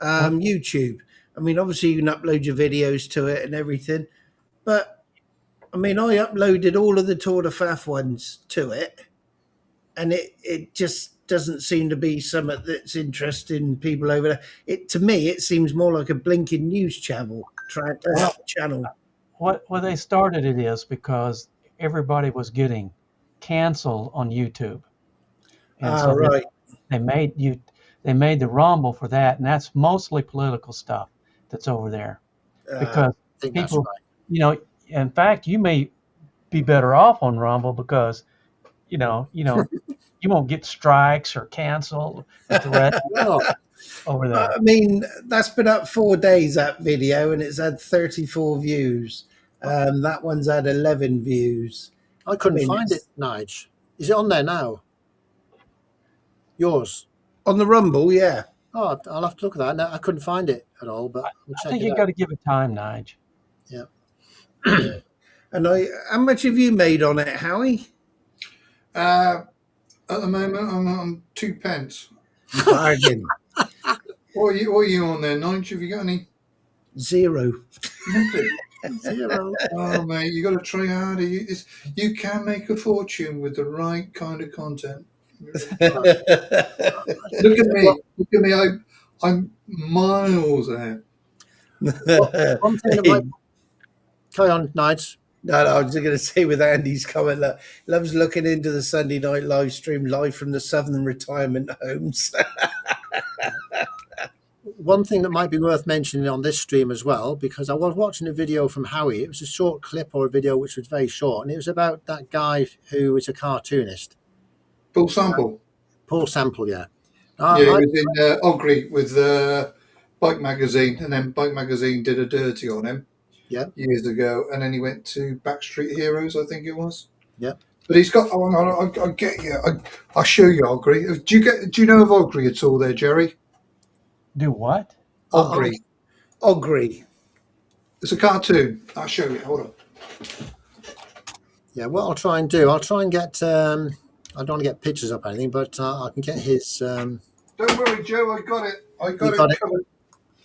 YouTube. I mean, obviously you can upload your videos to it and everything, but I mean, I uploaded all of the Tour de Faf ones to it, and it just doesn't seem to be something that's interesting people over there. To me, it seems more like a blinking news channel. what they started it is because everybody was getting canceled on YouTube, and so Right. they made the Rumble for that, and that's mostly political stuff that's over there because I think that's people, right. you know, in fact, you may be better off on Rumble because you won't get strikes or canceled or threat Well, over there. I mean, that's been up 4 days, that video, and it's had 34 views. That one's had 11 views. I couldn't mean, find it, Nige. Is it on there now? Yours? On the Rumble, yeah. Oh, I'll have to look at that. No, I couldn't find it at all, but we'll I check think it you out. got to give it time, Nige. Yeah. And how much have you made on it, Howie? At the moment, I'm on 2p. Bargain. What are you on there, Nige? Have you got any? 0. Nothing. 0. Oh, mate, you got to try harder. You can make a fortune with the right kind of content. Look at me. Look at me. I'm miles ahead. One thing that might carry on, Nige. No, I was just going to say with Andy's comment, look, loves looking into the Sunday night live stream live from the Southern retirement homes. One thing that might be worth mentioning on this stream as well, because I was watching a video from Howie. It was a short clip or a video which was very short, and it was about that guy who is a cartoonist. Full sample. Paul Sample, yeah. Yeah, he was in Ogre with Bike Magazine, and then Bike Magazine did a dirty on him years ago, and then he went to Backstreet Heroes, I think it was. Yeah. But he's got. Oh, no, I get you. I'll show you Ogre. Do you know of Ogre at all, there, Jerry? Do what? Ogre. Ogre. It's a cartoon. I'll show you. Hold on. Yeah, what I'll try and do, I'll try and get. I don't want to get pictures up or anything, but I can get his. Don't worry, Joe. I got it. I got it covered.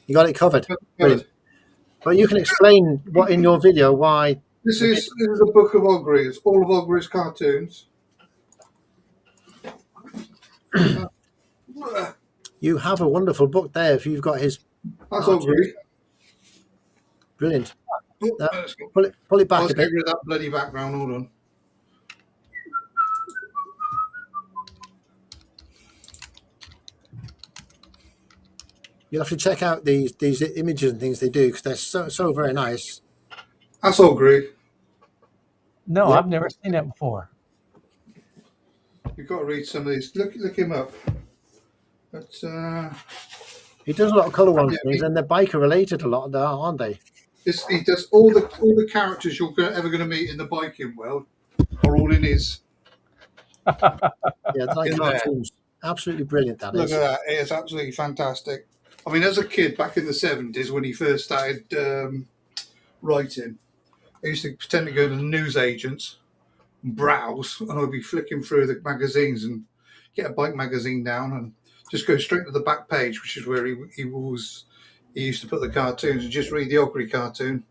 You got it covered. Brilliant. But you can explain what in your video why. This is a book of Ogre. It's all of Ogre's cartoons. You have a wonderful book there if you've got his. That's Ogre. Brilliant. Oh, Pull it back Let's a get bit. rid of that bloody background. Hold on. You'll have to check out these images and things they do because they're so very nice. That's Ogre. No, Yeah. I've never seen that before. You've got to read some of these. Look him up. But, He does a lot of colour ones, Yeah, and they're biker related a lot, aren't they? he does all the characters you're ever going to meet in the biking world are all in his. Yeah, they're like In there. cartoons. Absolutely brilliant. That Look is. at that. It is absolutely fantastic. I mean, as a kid back in the 70s when he first started writing, I used to pretend to go to the newsagents and browse, and I'd be flicking through the magazines and get a bike magazine down and just go straight to the back page, which is where he used to put the cartoons, and just read the Ogre cartoon,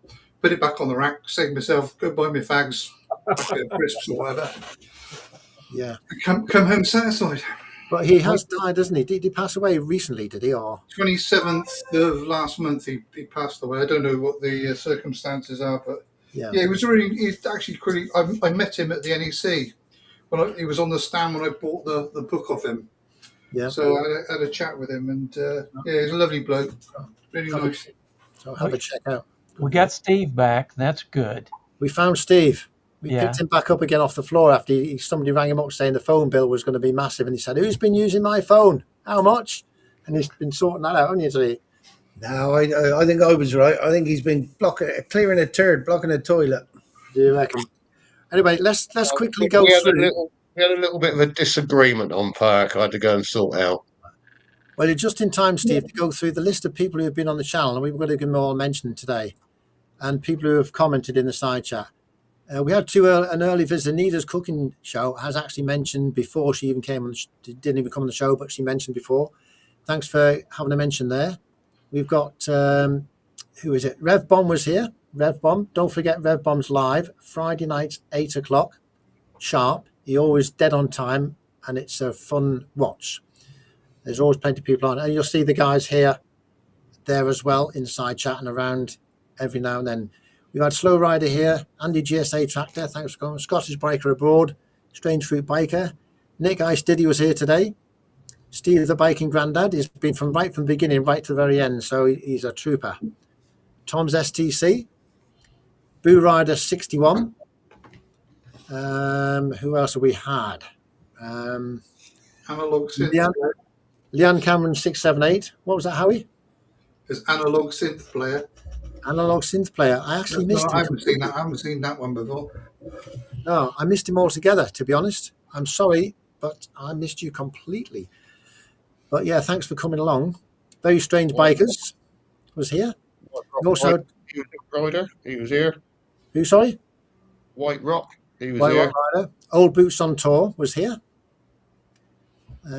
put it back on the rack, save myself, go buy my fags, packet of crisps or whatever. Yeah. Come home satisfied. But he has died, doesn't he? Did he pass away recently, did he? Or 27th of last month he passed away. I don't know what the circumstances are, but yeah. he was really, he's actually pretty, I met him at the NEC when he was on the stand when I bought the book off him. Yeah. So I had a chat with him, and he's a lovely bloke, really nice. So have a check out. We got Steve back. That's good. We found Steve. We Yeah. picked him back up again off the floor after somebody rang him up saying the phone bill was going to be massive, and he said, "Who's been using my phone? How much?" And he's been sorting that out, hasn't he? Today? No, I think I was right. I think he's been clearing a turd, blocking a toilet. Do you reckon? Anyway, let's quickly go through. We had a little bit of a disagreement on Park. I had to go and sort out. Well, you're just in time, Steve, to go through the list of people who have been on the channel, and we've got to give them all a mention today, and people who have commented in the side chat. We had an early visitor. Nida's cooking show has actually mentioned before she even came on. Didn't even come on the show, but she mentioned before. Thanks for having a mention there. We've got who is it? Rev Bomb was here. Rev Bomb. Don't forget Rev Bomb's live Friday nights 8 o'clock sharp. He always dead on time, and it's a fun watch. There's always plenty of people on, and you'll see the guys here, there as well, inside chat and around every now and then. We've had Slow Rider here, Andy GSA Tractor, thanks for coming, Scottish Biker Abroad, Strange Fruit Biker, Nick Ice Diddy was here today, Steve the Biking Grandad, he's been from right from the beginning right to the very end, so he's a trooper. Tom's STC, Boo Rider 61. Who else have we had? Analog synth. Leanne Cameron 678. What was that, Howie? There's analog synth player. Analog synth player. I actually missed him. I haven't seen that one before. No, I missed him altogether, to be honest. I'm sorry, but I missed you completely. But yeah, thanks for coming along. Very Strange Bikers was here. Also, Rider, he was here. Who, sorry? White Rock, he was White here. Rock Rider. Old Boots on Tour was here.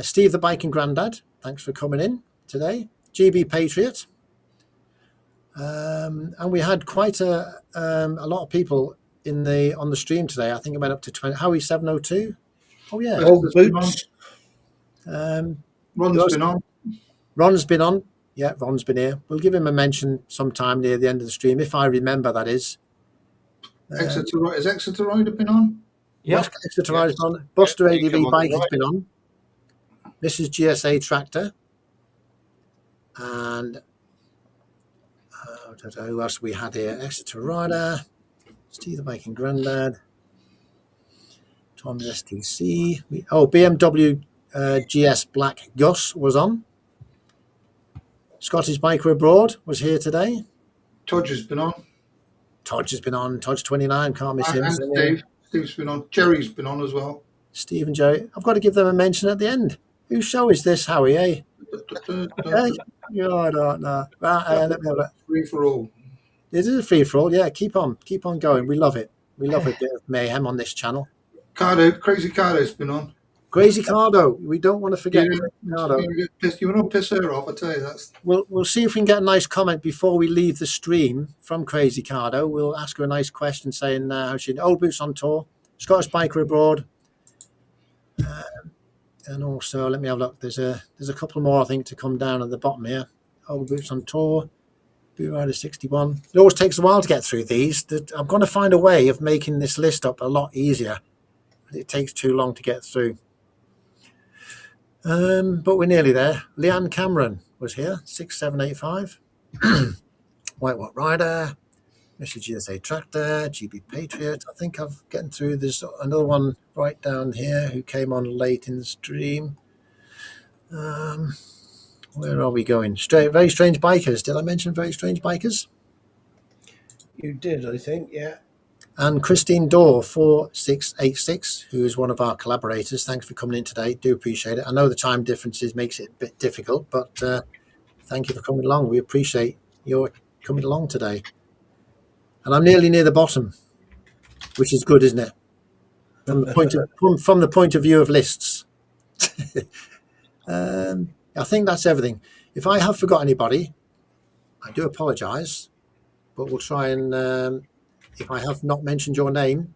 Steve the Biking Grandad, thanks for coming in today. GB Patriot. And we had quite a lot of people on the stream today. I think it went up to 20. Howie 702. Oh yeah. Old Boots. Ron's been on. Ron's been on. Yeah, Ron's been here. We'll give him a mention sometime near the end of the stream, if I remember, that is. Has Exeter Rider been on? Yep. Exeter Rider's on. Buster Yeah, he ADV come on Bike has right. been on. This is GSA Tractor. And who else we had here? Exeter Rider. Steve the Biking Grandad. Tom's STC. BMW GS Black Gus was on. Scottish Biker Abroad was here today. Todge has been on. Todge has been on. Todge 29, can't miss him. And Steve. Steve's been on. Jerry's been on as well. Steve and Jerry. I've got to give them a mention at the end. Whose show is this, Howie, eh? Hey? Oh, I don't know. Right, let me have a look. Free for all. It is a free-for-all, yeah. Keep on going. We love it. We love a bit of mayhem on this channel. Crazy Cardo's been on. Crazy Cardo. We don't want to forget Crazy Cardo. You want to piss her off, I tell you. We'll see if we can get a nice comment before we leave the stream from Crazy Cardo. We'll ask her a nice question saying how she Old Boots on Tour, Scottish Biker Abroad, and also let me have a look. There's a couple more I think to come down at the bottom here. Old Boots on Tour, Boot Rider 61. It always takes a while to get through these. I'm going to find a way of making this list up a lot easier. It takes too long to get through. But we're nearly there. Leanne Cameron was here, 6785. White Rock Rider, Mr. GSA Tractor, GB Patriot. I think I'm getting through. There's another one right down here who came on late in the stream. Where are we going? Very Strange Bikers. Did I mention Very Strange Bikers? You did, I think, yeah. And Christine Dorr 4686, who is one of our collaborators. Thanks for coming in today. Do appreciate it. I know the time differences makes it a bit difficult, but thank you for coming along. We appreciate your coming along today. And I'm nearly near the bottom, which is good, isn't it? From the point of view of lists. I think that's everything. If I have forgot anybody, I do apologise, but we'll try and. If I have not mentioned your name,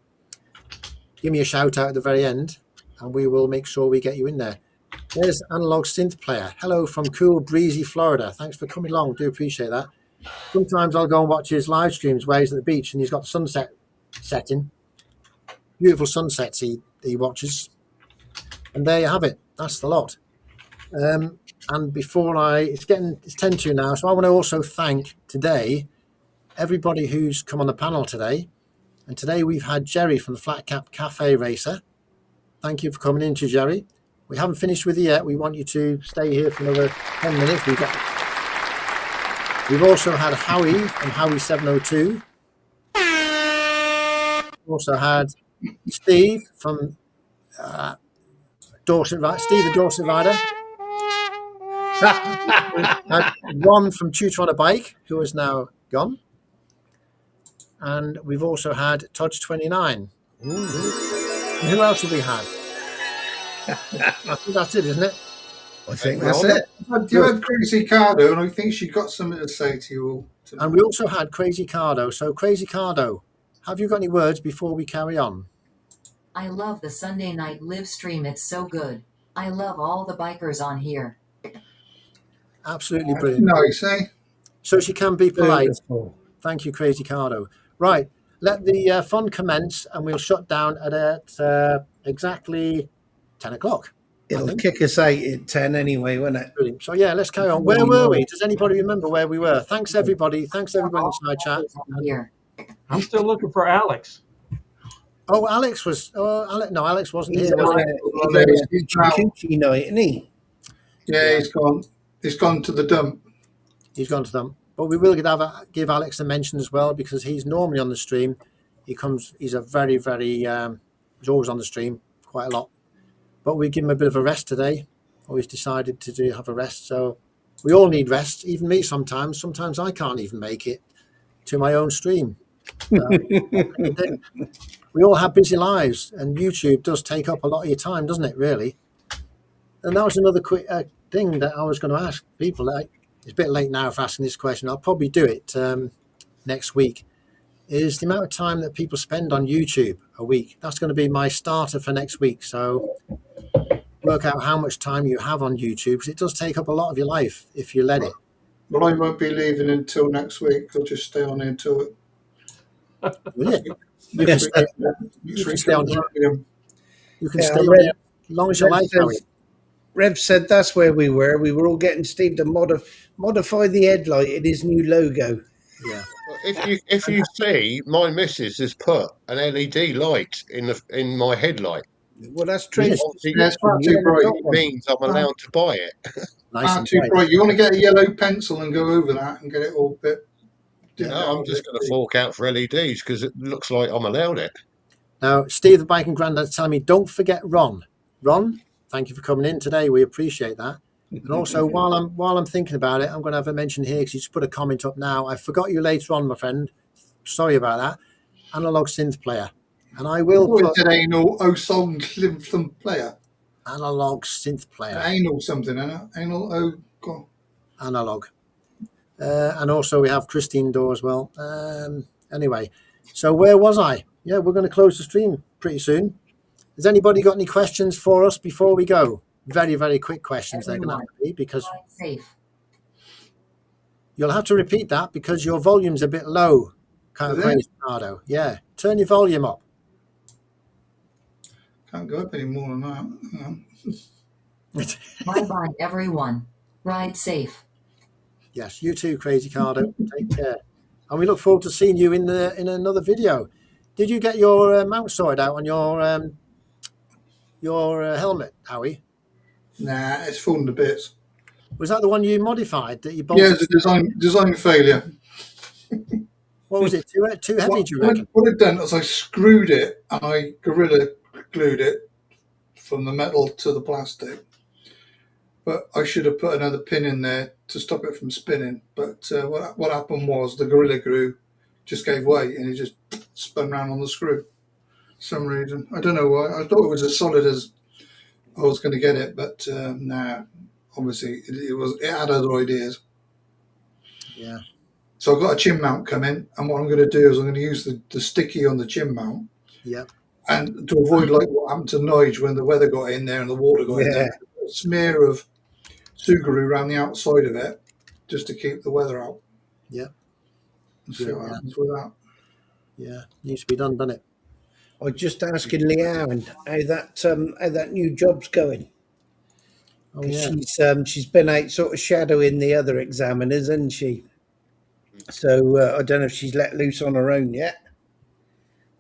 give me a shout out at the very end and we will make sure we get you in there. There's Analog Synth Player. Hello from cool, breezy Florida. Thanks for coming along. Do appreciate that. Sometimes I'll go and watch his live streams where he's at the beach and he's got the sunset setting. Beautiful sunsets he watches. And there you have it. That's the lot. And before it's 10 to now, so I want to also thank today everybody who's come on the panel today. And today we've had Jerry from the Flat Cap Cafe Racer. Thank you for coming in, Jerry. We haven't finished with you yet. We want you to stay here for another 10 minutes. We've also had Howie from Howie 702. We also had Steve from Dorset, Steve the Dorset Rider. Had Ron from Tutor on a Bike, who is now gone. And we've also had Todge 29. And who else have we had? I think that's it, isn't it? I think that's it. You had Crazy Cardo, and I think she got something to say to you all. And we also had Crazy Cardo. So, Crazy Cardo, have you got any words before we carry on? I love the Sunday night live stream. It's so good. I love all the bikers on here. Absolutely brilliant. Nice, eh? So she can be polite. Beautiful. Thank you, Crazy Cardo. Right. Let the fun commence, and we'll shut down at exactly 10 o'clock. It'll kick us out at 10 anyway, won't it? Brilliant. So yeah, let's carry on. Where were we? Does anybody remember where we were? Thanks everybody. Thanks everybody in the side chat. Here. I'm still looking for Alex. Oh, Alex was. No, Alex wasn't He's here. Was on he? a coochie night, isn't he? Yeah, he's gone. He's gone to the dump. He's gone to them. But we will give Alex a mention as well, because he's normally on the stream. He's a very, very. He's always on the stream quite a lot. But we give him a bit of a rest today. Always decided to have a rest. So we all need rest. Even me sometimes. Sometimes I can't even make it to my own stream. We all have busy lives, and YouTube does take up a lot of your time, doesn't it, really? And that was another quick thing that I was going to ask people. It's a bit late now for asking this question. I'll probably do it next week. Is the amount of time that people spend on YouTube a week. That's going to be my starter for next week. So work out how much time you have on YouTube, because it does take up a lot of your life if you let it. But I won't be leaving until next week. I'll just stay on until it. Will you? You Next can week, stay on here. You can Yeah, stay on Rev- here as long as you like, Harry. Rev said that's where we were. We were all getting Steve to modify the headlight in his new logo. Yeah. If you see, my missus has put an LED light in my headlight. Well, that's true. Obviously, Yeah, it's far too bright. it means I'm allowed to buy it. Nice Ah, and too bright. bright. You want to get a yellow pencil and go over that and get it all bit. No, I'm just going to fork out for LEDs because it looks like I'm allowed it. Now, Steve, the Bike and Grandad's telling me, don't forget Ron. Ron, thank you for coming in today. We appreciate that. And also, while I'm thinking about it, I'm going to have a mention here, because you just put a comment up now. I forgot you later on, my friend. Sorry about that. Analog synth player. And I will It's put an anal song slim player. analog synth player. Anal something, isn't it? Anal God. Analog. And also we have Christine Dorr as well. Anyway, so where was I? Yeah, we're going to close the stream pretty soon. Has anybody got any questions for us before we go? Very, very quick questions they're going to have to be, because Safe. you'll have to repeat that because your volume's a bit low. Kind of Is it? crazy, Cardo. Yeah, turn your volume up. Can't go up any more than that. Bye-bye, everyone. Ride safe. Yes, you too, Crazy Cardo. Take care. And we look forward to seeing you in another video. Did you get your mount sorted out on your helmet, Howie? Nah, it's fallen to bits. Was that the one you modified that you bolted? Yeah, it's a design failure. What was it? Too heavy, do you reckon? What I'd done is I screwed it and I gorilla glued it from the metal to the plastic. But I should have put another pin in there to stop it from spinning. But what happened was the gorilla glue just gave way and it just spun round on the screw. For some reason, I don't know why. I thought it was as solid as I was going to get it, but nah. Obviously, it had other ideas. Yeah. So I've got a chin mount coming, and what I'm going to do is I'm going to use the sticky on the chin mount. Yeah. And to avoid like what happened to Nige when the weather got in there and the water got in there, a smear of Subaru around the outside of it just to keep the weather out. Yeah. And see what happens with that. Yeah. Needs to be done, doesn't it? I was just asking Leanne how that new job's going. Oh, yeah. She's been out sort of shadowing the other examiners, hasn't she? So I don't know if she's let loose on her own yet.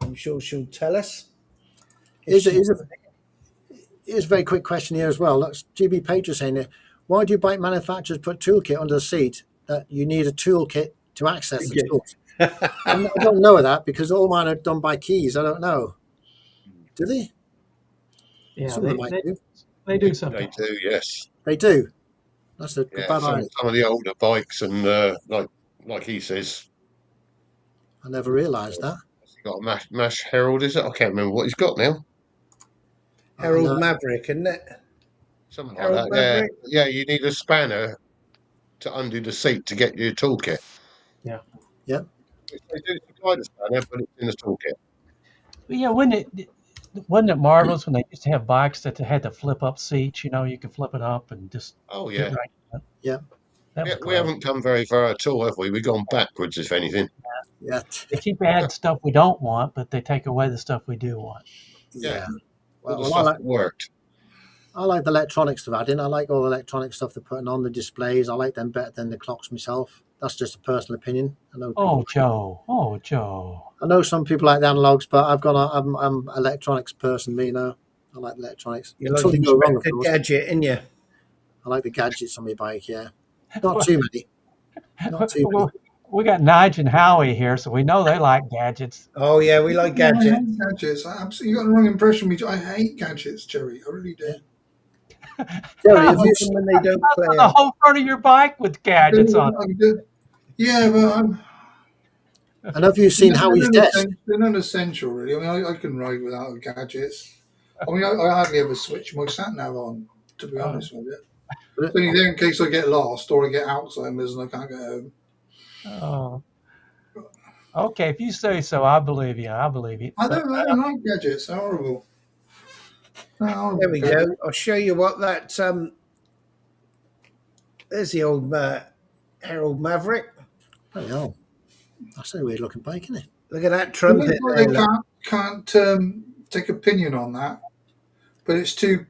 I'm sure she'll tell us. Here's a very quick question here as well. That's GB Page saying here. Why do bike manufacturers put toolkit under the seat that you need a toolkit to access the tools? I don't know that because all mine are done by keys. I don't know. Do they? Yeah, Some of them might do. they do something. They do, yes. They do. That's a Yeah, bad idea. some of the older bikes, and like he says, I never realised that. he's got a Mash Herald, is it? I can't remember what he's got now. Harold Maverick, isn't it? Something like Harold that. Yeah, Maverick? yeah. You need a spanner to undo the seat to get your toolkit. Yeah. Yep. They do supply the spanner, but it's in the toolkit. Yeah, wasn't it marvelous when they used to have bikes that had the flip up seats? You know, you could flip it up and just. Oh yeah. Right. Yeah. That was We great. haven't come very far at all, have we? We've gone backwards, if anything. Yeah. They keep adding stuff we don't want, but they take away the stuff we do want. Yeah. All the Well, stuff that worked. I like the electronics they've added. I like all the electronic stuff they're putting on the displays. I like them better than the clocks myself. That's just a personal opinion. I know Oh, people, Joe. Oh, Joe. I know some people like the analogs, but I'm electronics person. Me, no, I like electronics. You like Until they go wrong, of Inspector course. Gadget, in you? I like the gadgets on my bike. Yeah, not too many. Not too many. Well, we got Nige and Howie here, so we know they like gadgets. Oh yeah, we like Yeah, I gadgets. hate gadgets. I absolutely, you got the wrong impression of me. I hate gadgets, Jerry. I really do. Jerry, have you? When they don't That's play on the out. whole front of your bike with gadgets on it. Yeah, but I'm. And have you seen Howie's desk? They're not essential, really. I mean, I can ride without gadgets. I mean, I hardly ever switch my sat nav on, to be honest with you. It's only there in case I get lost or I get Alzheimer's and I can't get home. Oh. Okay, if you say so, I believe you. I believe you. I don't like gadgets. They're horrible. There we go. I'll show you what that. There's the old Harold Maverick. Oh, hell. That's a weird looking bike, isn't it? Look at that trumpet. They There, look. can't take opinion on that, but it's too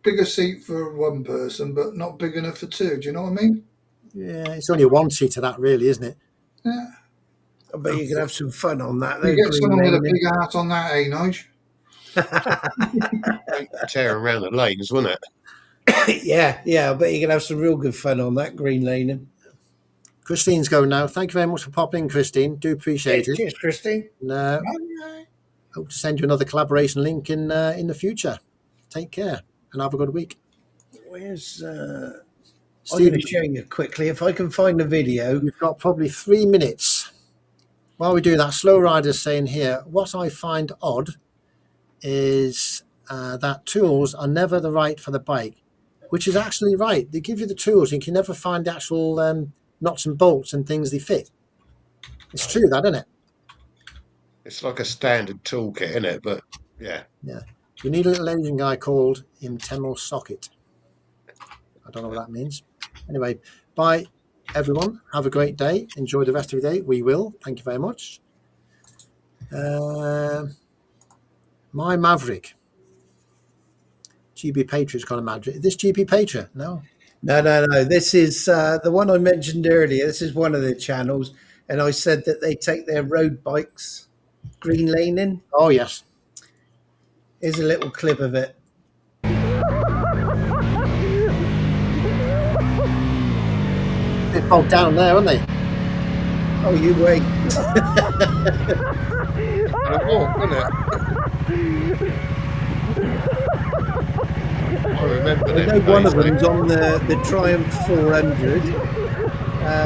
big a seat for one person, but not big enough for two. Do you know what I mean? Yeah, it's only a one seater, that really, isn't it? Yeah. I bet you can have some fun on that. You though, get someone with a Green big hat on that, Nige? Tear around the lanes, wouldn't it? Lane. Yeah. I bet you can have some real good fun on that green laning. Christine's going now. Thank you very much for popping in, Christine. Do appreciate it. Cheers, Christine. And, hope to send you another collaboration link in the future. Take care and have a good week. Where's I'm Steve, going to show you quickly if I can find the video. you've got probably 3 minutes. While we do that, Slow Rider's saying here, what I find odd is that tools are never the right for the bike, which is actually right. They give you the tools and you can never find the actual nuts and bolts and things they fit. It's true, that, isn't it? It's like a standard toolkit, isn't it? But yeah. You need a little Asian guy called internal socket. I don't know what that means. Anyway, bye everyone. Have a great day. Enjoy the rest of your day. We will. Thank you very much. My Maverick. GB Patriot's got a Maverick. Is this GB Patriot? No. No. This is the one I mentioned earlier. This is one of the channels. And I said that they take their road bikes green laning. Oh, yes. Here's a little clip of it. They're bogged down there, aren't they? Oh, you wait. And a walk, wasn't it? I remember I them know one days, of them's on the Triumph 400.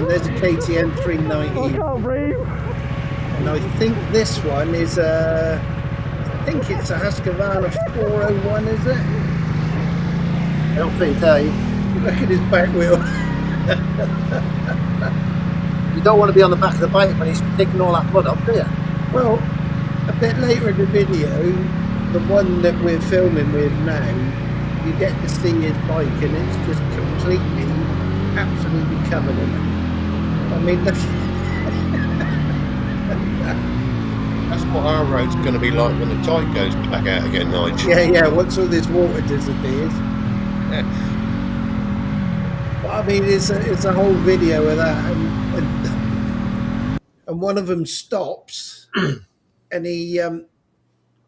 There's a KTM 390. And I think this one is I think it's a Husqvarna 401, is it? I don't think you. Look at his back wheel. You don't want to be on the back of the bike when he's picking all that mud up, do you? Well, a bit later in the video, the one that we're filming with now, you get to see his bike and it's just completely, absolutely covered in it. I mean, That's what our road's going to be like when the tide goes back out again, Nigel. yeah, once all this water disappears. Yeah. But I mean, it's a whole video of that, and one of them stops, and he,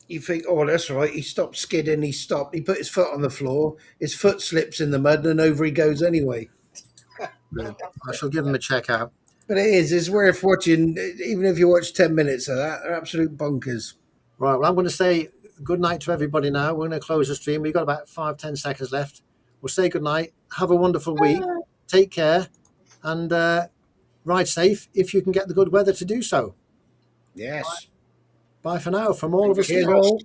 you think, oh, that's right, he stopped skidding, he stopped, he put his foot on the floor, his foot slips in the mud, and over he goes anyway. I shall give him a check out. But it's worth watching, even if you watch 10 minutes of that. They're absolute bunkers. Right, well, I'm going to say good night to everybody now. We're going to close the stream. We've got about 5-10 seconds left. We'll say good night. Have a wonderful week. Take care and ride safe if you can get the good weather to do so. Yes. Bye for now from all of us. Cheers all.